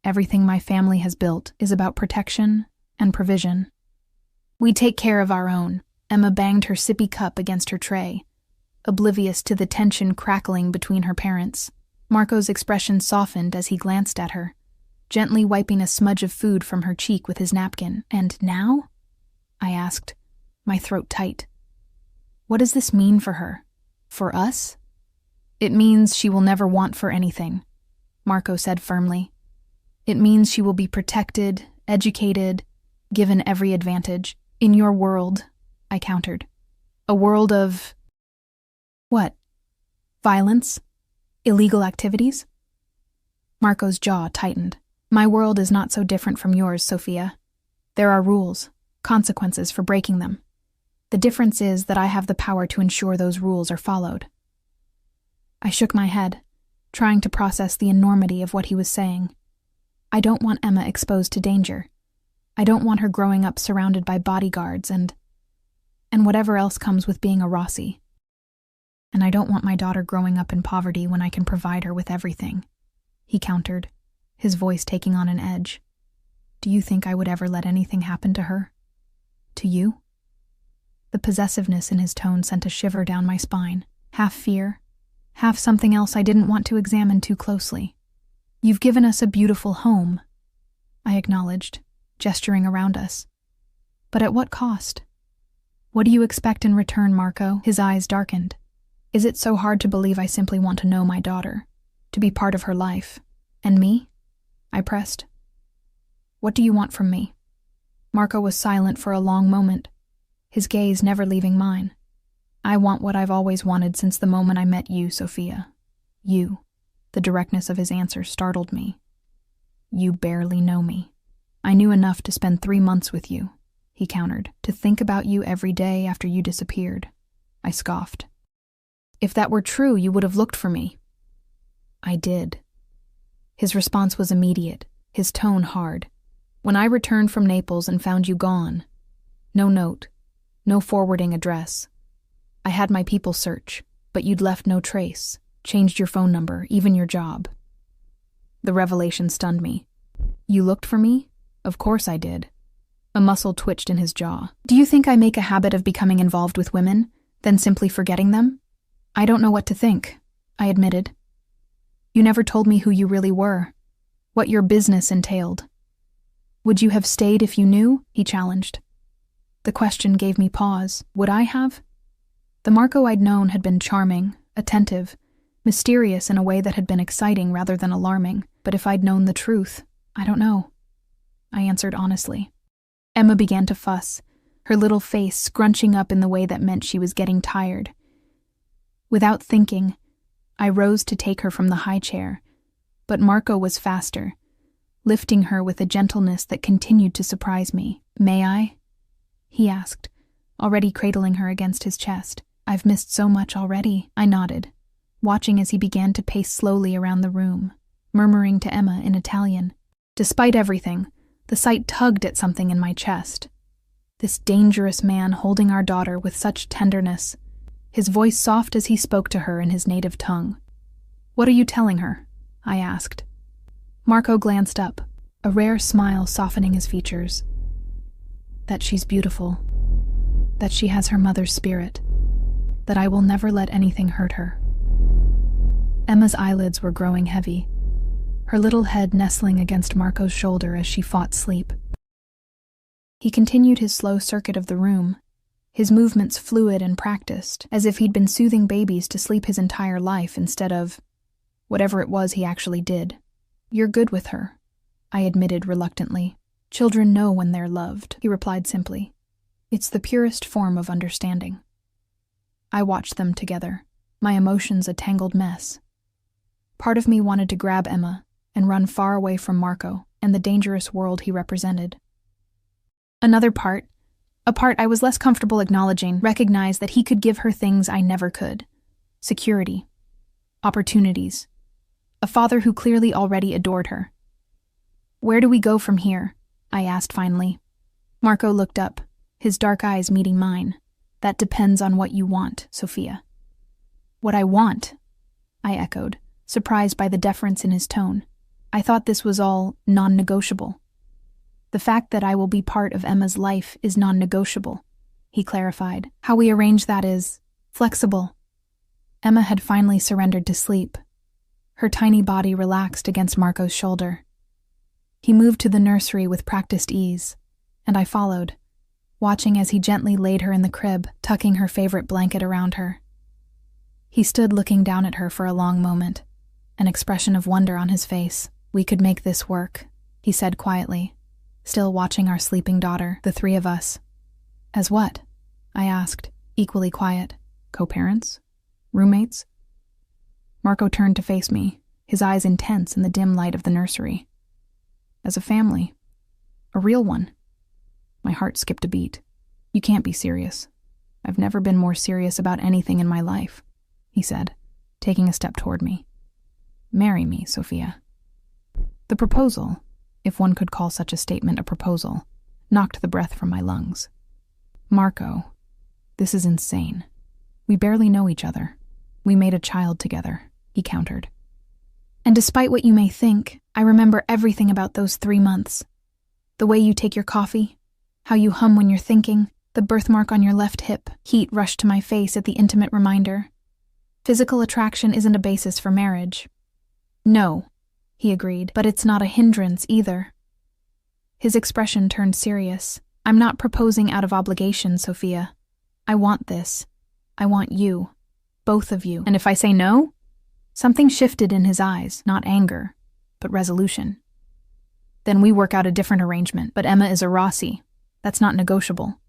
everything my family has built, is about protection and provision. We take care of our own." Emma banged her sippy cup against her tray, oblivious to the tension crackling between her parents. Marco's expression softened as he glanced at her, gently wiping a smudge of food from her cheek with his napkin. "And now?" I asked, my throat tight. "What does this mean for her? For us?" "It means she will never want for anything," Marco said firmly. "It means she will be protected, educated, given every advantage. In your world," I countered. "A world of..." "What? Violence? Illegal activities?" Marco's jaw tightened. "My world is not so different from yours, Sophia. There are rules, consequences for breaking them. The difference is that I have the power to ensure those rules are followed." I shook my head, trying to process the enormity of what he was saying. I don't want Emma exposed to danger. I don't want her growing up surrounded by bodyguards and whatever else comes with being a Rossi. And I don't want my daughter growing up in poverty when I can provide her with everything," he countered, his voice taking on an edge. "Do you think I would ever let anything happen to her? To you?" The possessiveness in his tone sent a shiver down my spine, half fear, half something else I didn't want to examine too closely. "You've given us a beautiful home," I acknowledged, gesturing around us. "But at what cost? What do you expect in return, Marco?" His eyes darkened. "Is it so hard to believe I simply want to know my daughter, to be part of her life? And me?" I pressed. "What do you want from me?" Marco was silent for a long moment, his gaze never leaving mine. "I want what I've always wanted since the moment I met you, Sophia. You." The directness of his answer startled me. "You barely know me." "I knew enough to spend 3 months with you," he countered, "to think about you every day after you disappeared." I scoffed. "If that were true, you would have looked for me." "I did." His response was immediate, his tone hard. "When I returned from Naples and found you gone, no note, no forwarding address. I had my people search, but you'd left no trace, changed your phone number, even your job." The revelation stunned me. "You looked for me?" "Of course I did." A muscle twitched in his jaw. "Do you think I make a habit of becoming involved with women, then simply forgetting them?" "I don't know what to think," I admitted. "You never told me who you really were, what your business entailed." "Would you have stayed if you knew?" he challenged. The question gave me pause. Would I have? The Marco I'd known had been charming, attentive, mysterious in a way that had been exciting rather than alarming, but if I'd known the truth, I don't know. I answered honestly. Emma began to fuss, her little face scrunching up in the way that meant she was getting tired. Without thinking, I rose to take her from the high chair, but Marco was faster, lifting her with a gentleness that continued to surprise me. "May I?" he asked, already cradling her against his chest. "I've missed so much already." I nodded, watching as he began to pace slowly around the room, murmuring to Emma in Italian. Despite everything, the sight tugged at something in my chest. This dangerous man holding our daughter with such tenderness, his voice soft as he spoke to her in his native tongue. "What are you telling her?" I asked. Marco glanced up, a rare smile softening his features. "That she's beautiful, that she has her mother's spirit, that I will never let anything hurt her." Emma's eyelids were growing heavy, her little head nestling against Marco's shoulder as she fought sleep. He continued his slow circuit of the room, his movements fluid and practiced, as if he'd been soothing babies to sleep his entire life instead of whatever it was he actually did. "You're good with her," I admitted reluctantly. "Children know when they're loved," he replied simply. "It's the purest form of understanding." I watched them together, my emotions a tangled mess. Part of me wanted to grab Emma and run far away from Marco and the dangerous world he represented. Another part, A part I was less comfortable acknowledging recognized that he could give her things I never could. Security. Opportunities. A father who clearly already adored her. "Where do we go from here?" I asked finally. Marco looked up, his dark eyes meeting mine. "That depends on what you want, Sophia." "What I want?" I echoed, surprised by the deference in his tone. I thought this was all non-negotiable. "The fact that I will be part of Emma's life is non-negotiable," he clarified. "How we arrange that is flexible." Emma had finally surrendered to sleep. Her tiny body relaxed against Marco's shoulder. He moved to the nursery with practiced ease, and I followed, watching as he gently laid her in the crib, tucking her favorite blanket around her. He stood looking down at her for a long moment, an expression of wonder on his face. "We could make this work," he said quietly, still watching our sleeping daughter, the three of us. "As what?" I asked, equally quiet. "Co-parents? Roommates?" Marco turned to face me, his eyes intense in the dim light of the nursery. "As a family. A real one." My heart skipped a beat. "You can't be serious." "I've never been more serious about anything in my life," he said, taking a step toward me. "Marry me, Sophia." The proposal, if one could call such a statement a proposal, knocked the breath from my lungs. "Marco, this is insane. We barely know each other. We made a child together," he countered. "And despite what you may think, I remember everything about those 3 months. The way you take your coffee, how you hum when you're thinking, the birthmark on your left hip." Heat rushed to my face at the intimate reminder. "Physical attraction isn't a basis for marriage." "No," he agreed, "but it's not a hindrance either." His expression turned serious. "I'm not proposing out of obligation, Sophia. I want this. I want you. Both of you. And if I say no?" Something shifted in his eyes, not anger, but resolution. "Then we work out a different arrangement, but Emma is a Rossi. That's not negotiable."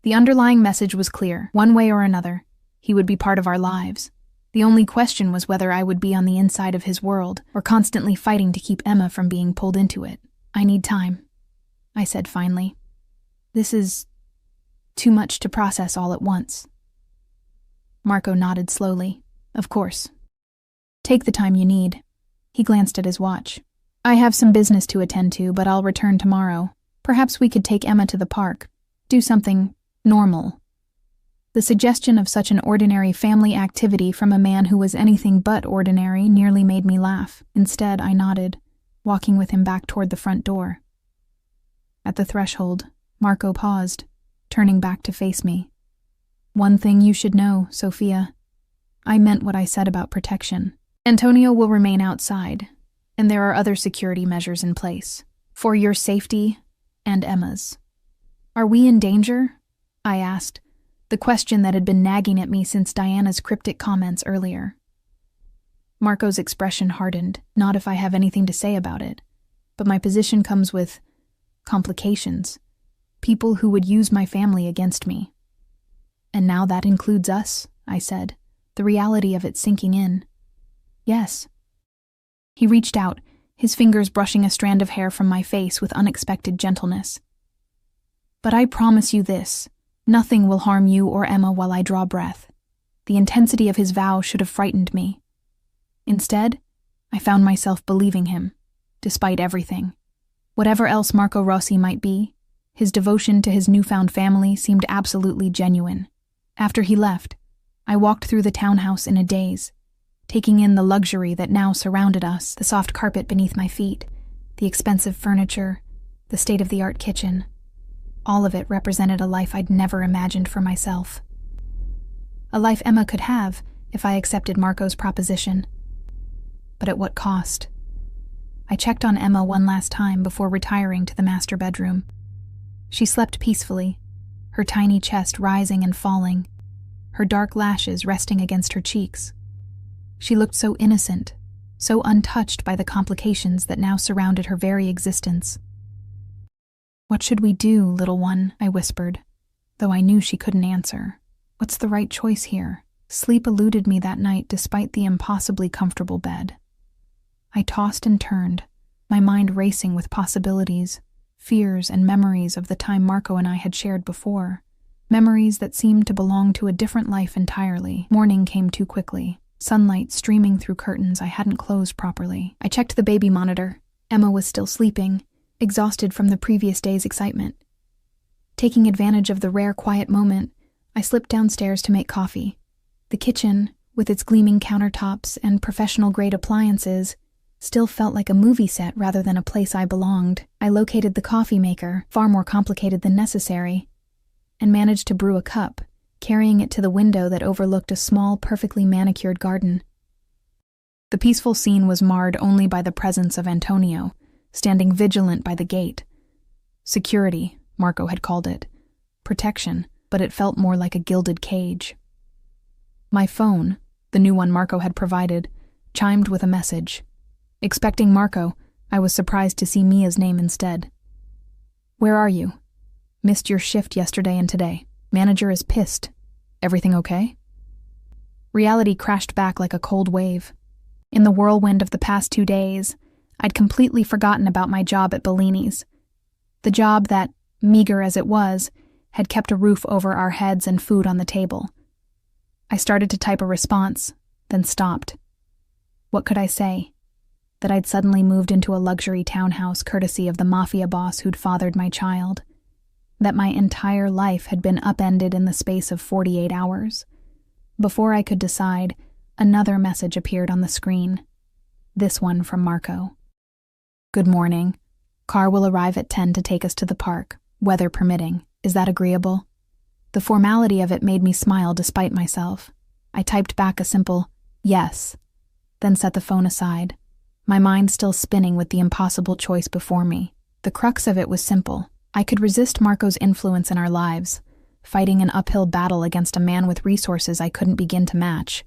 The underlying message was clear. One way or another, he would be part of our lives. The only question was whether I would be on the inside of his world or constantly fighting to keep Emma from being pulled into it. "I need time," I said finally. "This is too much to process all at once." Marco nodded slowly. "Of course. Take the time you need." He glanced at his watch. "I have some business to attend to, but I'll return tomorrow. Perhaps we could take Emma to the park. Do something normal." The suggestion of such an ordinary family activity from a man who was anything but ordinary nearly made me laugh. Instead, I nodded, walking with him back toward the front door. At the threshold, Marco paused, turning back to face me. "One thing you should know, Sophia. I meant what I said about protection. Antonio will remain outside, and there are other security measures in place, for your safety and Emma's." "Are we in danger?" I asked, the question that had been nagging at me since Diana's cryptic comments earlier. Marco's expression hardened, not if I have anything to say about it, but my position comes with complications, people who would use my family against me. "And now that includes us," I said, the reality of it sinking in. "Yes." He reached out, his fingers brushing a strand of hair from my face with unexpected gentleness. "But I promise you this, nothing will harm you or Emma while I draw breath." The intensity of his vow should have frightened me. Instead, I found myself believing him, despite everything. Whatever else Marco Rossi might be, his devotion to his newfound family seemed absolutely genuine. After he left, I walked through the townhouse in a daze, taking in the luxury that now surrounded us, the soft carpet beneath my feet, the expensive furniture, the state-of-the-art kitchen. All of it represented a life I'd never imagined for myself. A life Emma could have if I accepted Marco's proposition. But at what cost? I checked on Emma one last time before retiring to the master bedroom. She slept peacefully, her tiny chest rising and falling, her dark lashes resting against her cheeks. She looked so innocent, so untouched by the complications that now surrounded her very existence. "What should we do, little one?" I whispered, though I knew she couldn't answer. What's the right choice here? Sleep eluded me that night despite the impossibly comfortable bed. I tossed and turned, my mind racing with possibilities, fears and memories of the time Marco and I had shared before. Memories that seemed to belong to a different life entirely. Morning came too quickly, sunlight streaming through curtains I hadn't closed properly. I checked the baby monitor. Emma was still sleeping, exhausted from the previous day's excitement. Taking advantage of the rare quiet moment, I slipped downstairs to make coffee. The kitchen, with its gleaming countertops and professional-grade appliances, still felt like a movie set rather than a place I belonged. I located the coffee maker, far more complicated than necessary, and managed to brew a cup, carrying it to the window that overlooked a small, perfectly manicured garden. The peaceful scene was marred only by the presence of Antonio, standing vigilant by the gate. Security, Marco had called it. Protection, but it felt more like a gilded cage. My phone, the new one Marco had provided, chimed with a message. Expecting Marco, I was surprised to see Mia's name instead. "Where are you? Missed your shift yesterday and today. Manager is pissed. Everything okay?" Reality crashed back like a cold wave. In the whirlwind of the past 2 days, I'd completely forgotten about my job at Bellini's. The job that, meager as it was, had kept a roof over our heads and food on the table. I started to type a response, then stopped. What could I say? That I'd suddenly moved into a luxury townhouse courtesy of the Mafia boss who'd fathered my child. That my entire life had been upended in the space of 48 hours. Before I could decide, another message appeared on the screen. This one from Marco. "Good morning. Car will arrive at 10 to take us to the park, weather permitting. Is that agreeable?" The formality of it made me smile despite myself. I typed back a simple, "Yes," then set the phone aside, my mind still spinning with the impossible choice before me. The crux of it was simple. I could resist Marco's influence in our lives, fighting an uphill battle against a man with resources I couldn't begin to match.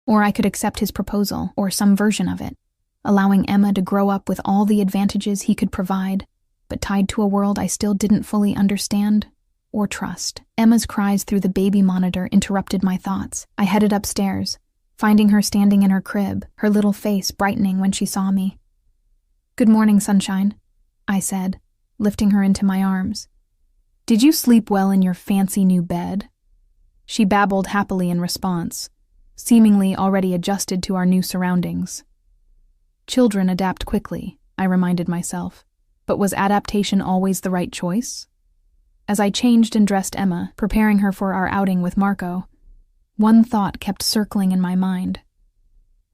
Or I could accept his proposal, or some version of it, allowing Emma to grow up with all the advantages he could provide, but tied to a world I still didn't fully understand or trust. Emma's cries through the baby monitor interrupted my thoughts. I headed upstairs, finding her standing in her crib, her little face brightening when she saw me. "Good morning, sunshine," I said, lifting her into my arms. "Did you sleep well in your fancy new bed?" She babbled happily in response, seemingly already adjusted to our new surroundings. Children adapt quickly, I reminded myself, but was adaptation always the right choice? As I changed and dressed Emma, preparing her for our outing with Marco, one thought kept circling in my mind.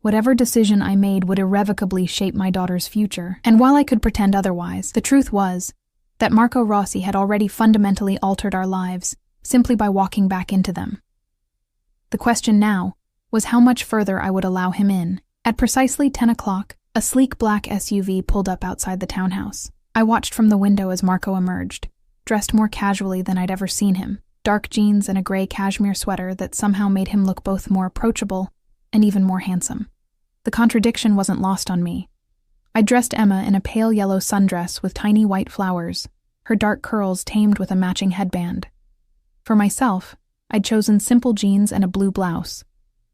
Whatever decision I made would irrevocably shape my daughter's future, and while I could pretend otherwise, the truth was that Marco Rossi had already fundamentally altered our lives simply by walking back into them. The question now was how much further I would allow him in. At precisely 10 o'clock, a sleek black SUV pulled up outside the townhouse. I watched from the window as Marco emerged, dressed more casually than I'd ever seen him, dark jeans and a gray cashmere sweater that somehow made him look both more approachable and even more handsome. The contradiction wasn't lost on me. I dressed Emma in a pale yellow sundress with tiny white flowers, her dark curls tamed with a matching headband. For myself, I'd chosen simple jeans and a blue blouse,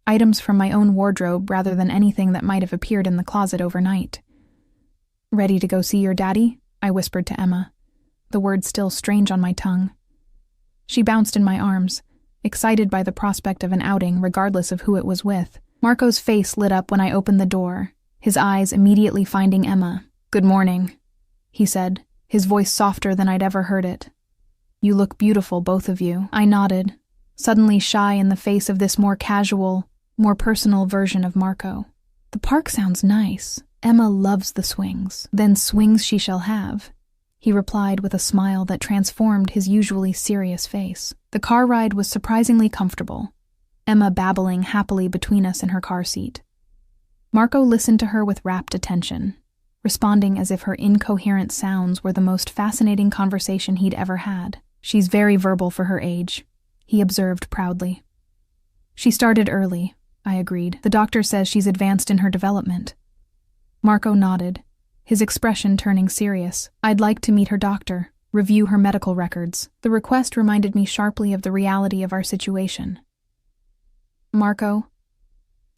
items from my own wardrobe rather than anything that might have appeared in the closet overnight. "Ready to go see your daddy?" I whispered to Emma, the words still strange on my tongue. She bounced in my arms, excited by the prospect of an outing regardless of who it was with. Marco's face lit up when I opened the door, his eyes immediately finding Emma. "Good morning," he said, his voice softer than I'd ever heard it. "You look beautiful, both of you." I nodded, suddenly shy in the face of this more casual, more personal version of Marco. "The park sounds nice. Emma loves the swings." "Then swings she shall have," he replied with a smile that transformed his usually serious face. The car ride was surprisingly comfortable, Emma babbling happily between us in her car seat. Marco listened to her with rapt attention, responding as if her incoherent sounds were the most fascinating conversation he'd ever had. "She's very verbal for her age," he observed proudly. "She started early," I agreed. "The doctor says she's advanced in her development." Marco nodded, his expression turning serious. "I'd like to meet her doctor, review her medical records." The request reminded me sharply of the reality of our situation. "Marco,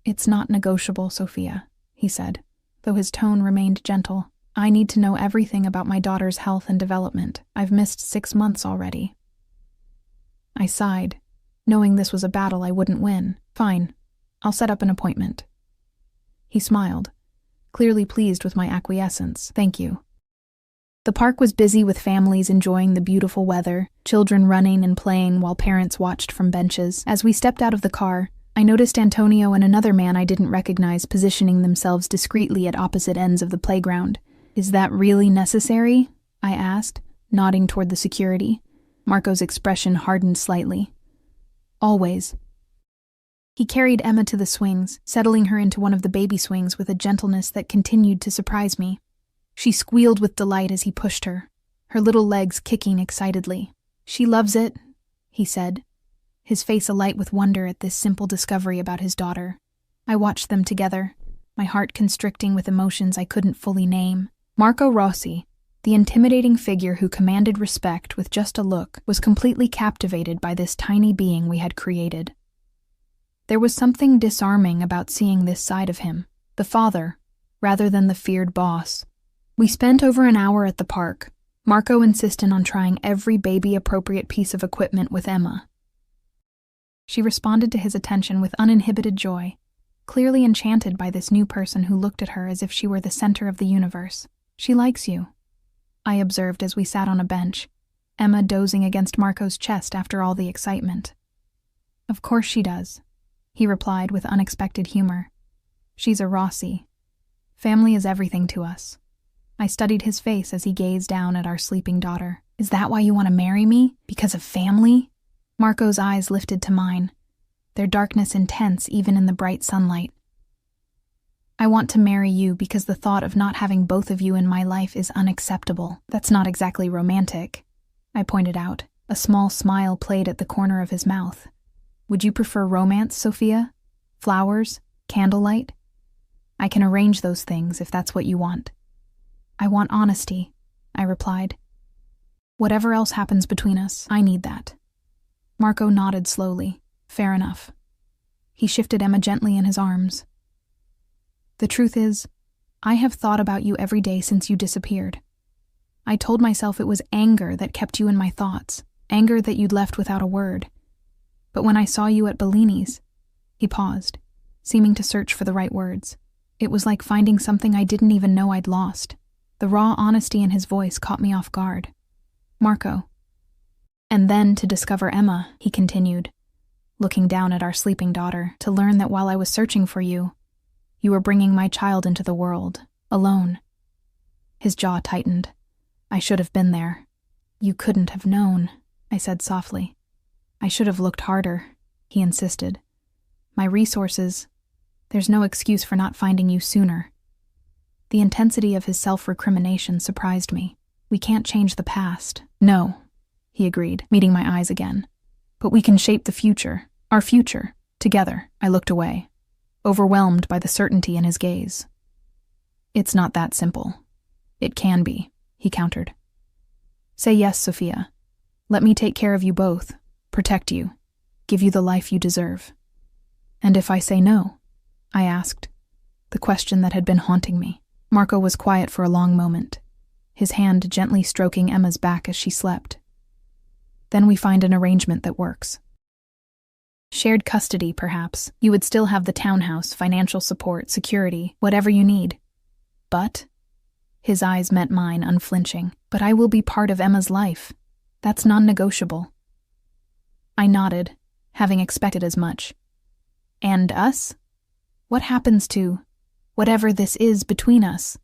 it's not negotiable, Sophia," he said, though his tone remained gentle. I need to know everything about my daughter's health and development. I've missed 6 months already. I sighed, knowing this was a battle I wouldn't win. Fine, I'll set up an appointment. He smiled, clearly pleased with my acquiescence. Thank you. The park was busy with families enjoying the beautiful weather, children running and playing while parents watched from benches. As we stepped out of the car, I noticed Antonio and another man I didn't recognize positioning themselves discreetly at opposite ends of the playground. Is that really necessary? I asked, nodding toward the security. Marco's expression hardened slightly. Always. He carried Emma to the swings, settling her into one of the baby swings with a gentleness that continued to surprise me. She squealed with delight as he pushed her, her little legs kicking excitedly. She loves it, he said, his face alight with wonder at this simple discovery about his daughter. I watched them together, my heart constricting with emotions I couldn't fully name. Marco Rossi, the intimidating figure who commanded respect with just a look, was completely captivated by this tiny being we had created. There was something disarming about seeing this side of him, the father, rather than the feared boss. We spent over an hour at the park, Marco insistent on trying every baby-appropriate piece of equipment with Emma. She responded to his attention with uninhibited joy, clearly enchanted by this new person who looked at her as if she were the center of the universe. She likes you, I observed as we sat on a bench, Emma dozing against Marco's chest after all the excitement. Of course she does, he replied with unexpected humor. She's a Rossi. Family is everything to us. I studied his face as he gazed down at our sleeping daughter. Is that why you want to marry me? Because of family? Marco's eyes lifted to mine, their darkness intense even in the bright sunlight. I want to marry you because the thought of not having both of you in my life is unacceptable. That's not exactly romantic, I pointed out. A small smile played at the corner of his mouth. Would you prefer romance, Sophia? Flowers? Candlelight? I can arrange those things if that's what you want. I want honesty, I replied. Whatever else happens between us, I need that. Marco nodded slowly. Fair enough. He shifted Emma gently in his arms. The truth is, I have thought about you every day since you disappeared. I told myself it was anger that kept you in my thoughts, anger that you'd left without a word. But when I saw you at Bellini's, he paused, seeming to search for the right words. It was like finding something I didn't even know I'd lost. The raw honesty in his voice caught me off guard. Marco. And then to discover Emma, he continued, looking down at our sleeping daughter, to learn that while I was searching for you, you were bringing my child into the world, alone. His jaw tightened. I should have been there. You couldn't have known, I said softly. I should have looked harder, he insisted. My resources, there's no excuse for not finding you sooner. The intensity of his self-recrimination surprised me. We can't change the past. No, he agreed, meeting my eyes again. But we can shape the future, our future, together. I looked away, overwhelmed by the certainty in his gaze. It's not that simple. It can be, he countered. Say yes, Sophia. Let me take care of you both, protect you, give you the life you deserve. And if I say no? I asked, the question that had been haunting me. Marco was quiet for a long moment, his hand gently stroking Emma's back as she slept. Then we find an arrangement that works. Shared custody, perhaps. You would still have the townhouse, financial support, security, whatever you need. But, his eyes met mine unflinching, but I will be part of Emma's life. That's non-negotiable. I nodded, having expected as much. And us? What happens to whatever this is between us?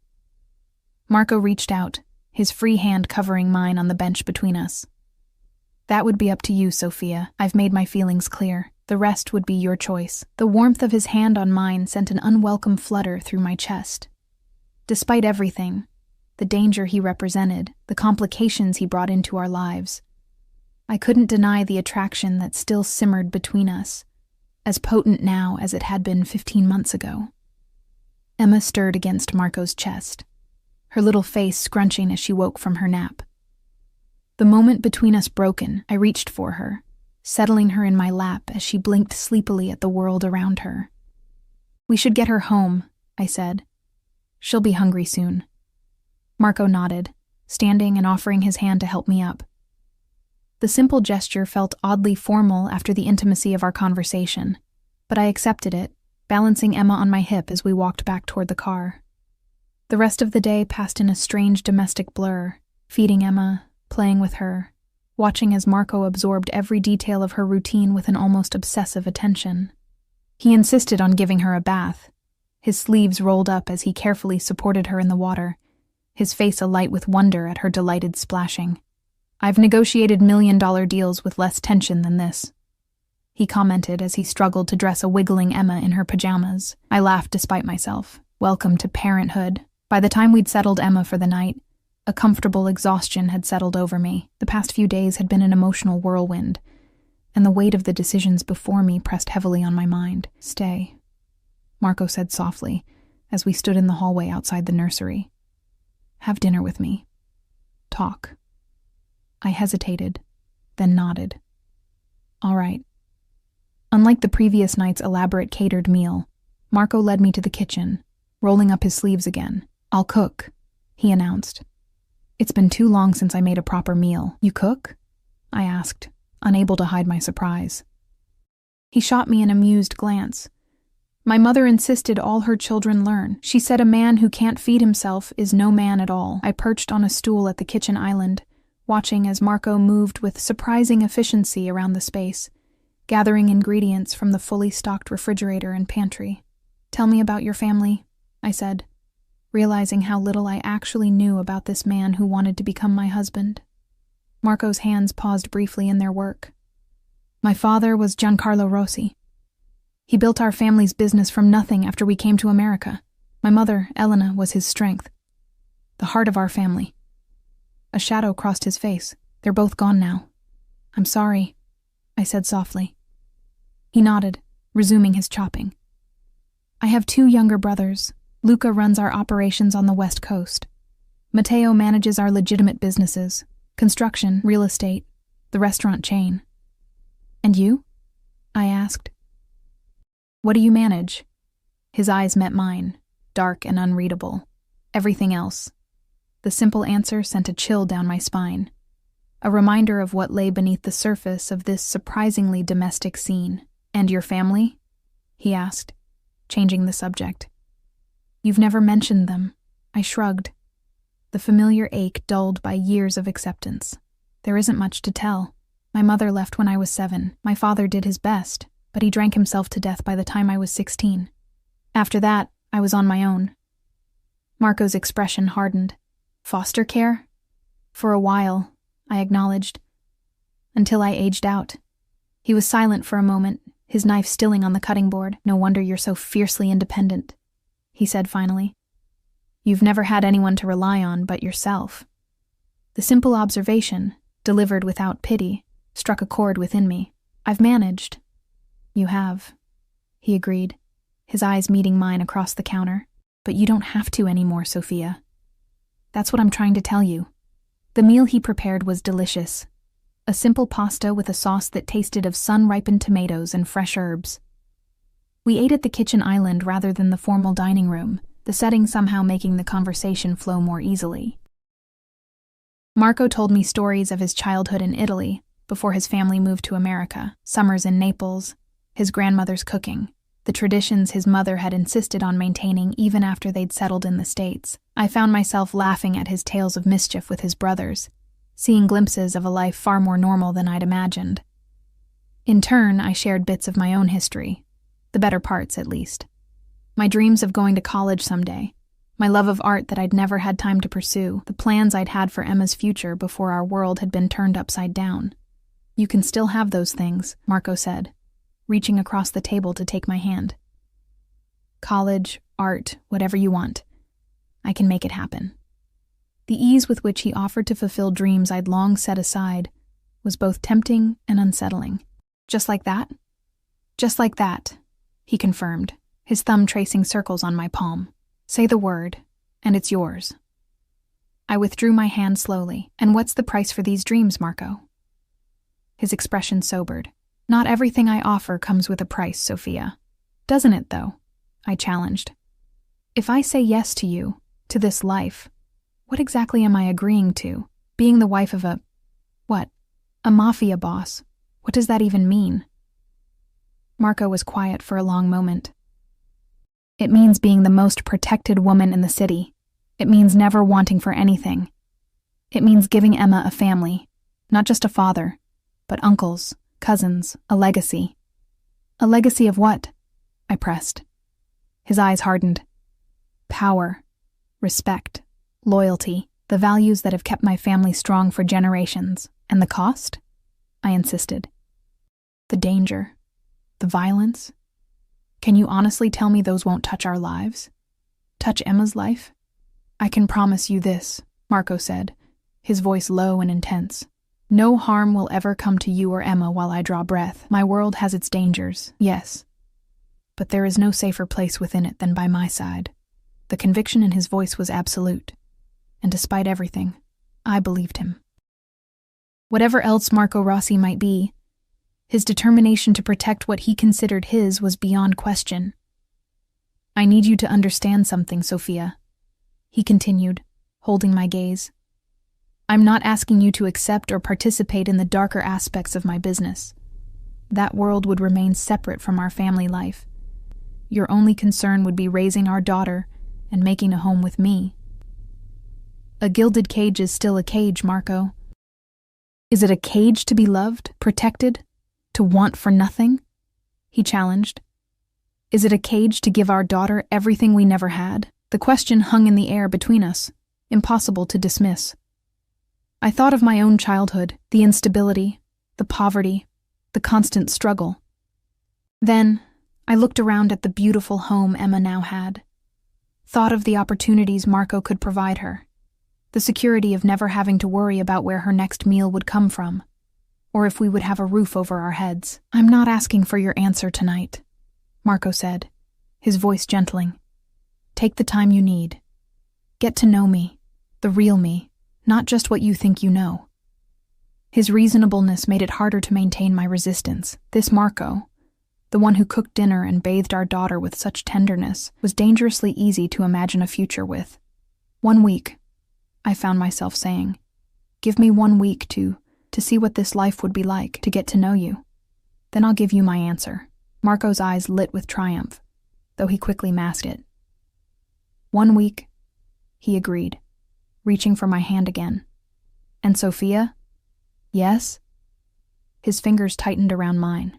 Marco reached out, his free hand covering mine on the bench between us. That would be up to you, Sophia. I've made my feelings clear. The rest would be your choice. The warmth of his hand on mine sent an unwelcome flutter through my chest. Despite everything, the danger he represented, the complications he brought into our lives, I couldn't deny the attraction that still simmered between us, as potent now as it had been 15 months ago. Emma stirred against Marco's chest, her little face scrunching as she woke from her nap. The moment between us broken, I reached for her, settling her in my lap as she blinked sleepily at the world around her. We should get her home, I said. She'll be hungry soon. Marco nodded, standing and offering his hand to help me up. The simple gesture felt oddly formal after the intimacy of our conversation, but I accepted it, balancing Emma on my hip as we walked back toward the car. The rest of the day passed in a strange domestic blur, feeding Emma, playing with her, watching as Marco absorbed every detail of her routine with an almost obsessive attention. He insisted on giving her a bath, his sleeves rolled up as he carefully supported her in the water, his face alight with wonder at her delighted splashing. "I've negotiated million-dollar deals with less tension than this," he commented as he struggled to dress a wiggling Emma in her pajamas. I laughed despite myself. Welcome to parenthood. By the time we'd settled Emma for the night, a comfortable exhaustion had settled over me. The past few days had been an emotional whirlwind, and the weight of the decisions before me pressed heavily on my mind. "Stay," Marco said softly, as we stood in the hallway outside the nursery. "Have dinner with me. Talk." I hesitated, then nodded. All right. Unlike the previous night's elaborate catered meal, Marco led me to the kitchen, rolling up his sleeves again. "I'll cook," he announced. "It's been too long since I made a proper meal." "You cook?" I asked, unable to hide my surprise. He shot me an amused glance. "My mother insisted all her children learn. She said a man who can't feed himself is no man at all." I perched on a stool at the kitchen island, watching as Marco moved with surprising efficiency around the space, gathering ingredients from the fully stocked refrigerator and pantry. "Tell me about your family," I said, realizing how little I actually knew about this man who wanted to become my husband. Marco's hands paused briefly in their work. "My father was Giancarlo Rossi. He built our family's business from nothing after we came to America. My mother, Elena, was his strength, the heart of our family." A shadow crossed his face. "They're both gone now." "I'm sorry," I said softly. He nodded, resuming his chopping. "I have 2 younger brothers. Luca runs our operations on the West Coast. Matteo manages our legitimate businesses, construction, real estate, the restaurant chain." "And you?" I asked. "What do you manage?" His eyes met mine, dark and unreadable. "Everything else." The simple answer sent a chill down my spine, a reminder of what lay beneath the surface of this surprisingly domestic scene. "And your family?" he asked, changing the subject. "You've never mentioned them." I shrugged, the familiar ache dulled by years of acceptance. "There isn't much to tell. My mother left when I was 7. My father did his best, but he drank himself to death by the time I was 16. After that, I was on my own." Marco's expression hardened. "Foster care?" "For a while," I acknowledged. "Until I aged out." He was silent for a moment, his knife stilling on the cutting board. "No wonder you're so fiercely independent," he said finally. "You've never had anyone to rely on but yourself." The simple observation, delivered without pity, struck a chord within me. "I've managed." "You have," he agreed, his eyes meeting mine across the counter. "But you don't have to anymore, Sophia. That's what I'm trying to tell you." The meal he prepared was delicious. A simple pasta with a sauce that tasted of sun-ripened tomatoes and fresh herbs. We ate at the kitchen island rather than the formal dining room, the setting somehow making the conversation flow more easily. Marco told me stories of his childhood in Italy, before his family moved to America, summers in Naples, his grandmother's cooking, the traditions his mother had insisted on maintaining even after they'd settled in the States. I found myself laughing at his tales of mischief with his brothers, seeing glimpses of a life far more normal than I'd imagined. In turn, I shared bits of my own history, the better parts at least. My dreams of going to college someday, my love of art that I'd never had time to pursue, the plans I'd had for Emma's future before our world had been turned upside down. "You can still have those things," Marco said, reaching across the table to take my hand. "College, art, whatever you want. I can make it happen." The ease with which he offered to fulfill dreams I'd long set aside was both tempting and unsettling. "Just like that?" "Just like that," he confirmed, his thumb tracing circles on my palm. "Say the word, and it's yours." I withdrew my hand slowly. "And what's the price for these dreams, Marco?" His expression sobered. "Not everything I offer comes with a price, Sophia." "Doesn't it, though?" I challenged. "If I say yes to you, to this life, What exactly am I agreeing to? Being the wife of what? A mafia boss. What does that even mean? Marco was quiet for a long moment. It means being the most protected woman in the city. It means never wanting for anything. It means giving Emma a family, not just a father, but uncles, cousins, a legacy. A legacy of what? I pressed. His eyes hardened. Power, respect, loyalty, the values that have kept my family strong for generations. And the cost? I insisted. The danger, the violence. Can you honestly tell me those won't touch our lives? Touch Emma's life? I can promise you this, Marco said, his voice low and intense. No harm will ever come to you or Emma while I draw breath. My world has its dangers, yes. But there is no safer place within it than by my side. The conviction in his voice was absolute. And despite everything, I believed him. Whatever else Marco Rossi might be, his determination to protect what he considered his was beyond question. I need you to understand something, Sophia, he continued, holding my gaze. I'm not asking you to accept or participate in the darker aspects of my business. That world would remain separate from our family life. Your only concern would be raising our daughter and making a home with me. A gilded cage is still a cage, Marco. Is it a cage to be loved, protected, to want for nothing? He challenged. Is it a cage to give our daughter everything we never had? The question hung in the air between us, impossible to dismiss. I thought of my own childhood, the instability, the poverty, the constant struggle. Then, I looked around at the beautiful home Emma now had. Thought of the opportunities Marco could provide her. The security of never having to worry about where her next meal would come from, or if we would have a roof over our heads. I'm not asking for your answer tonight, Marco said, his voice gentling. Take the time you need. Get to know me, the real me, not just what you think you know. His reasonableness made it harder to maintain my resistance. This Marco, the one who cooked dinner and bathed our daughter with such tenderness, was dangerously easy to imagine a future with. 1 week, I found myself saying. Give me 1 week to see what this life would be like, to get to know you. Then I'll give you my answer. Marco's eyes lit with triumph, though he quickly masked it. 1 week, he agreed, reaching for my hand again. And Sophia? Yes? His fingers tightened around mine.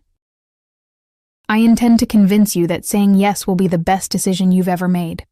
I intend to convince you that saying yes will be the best decision you've ever made.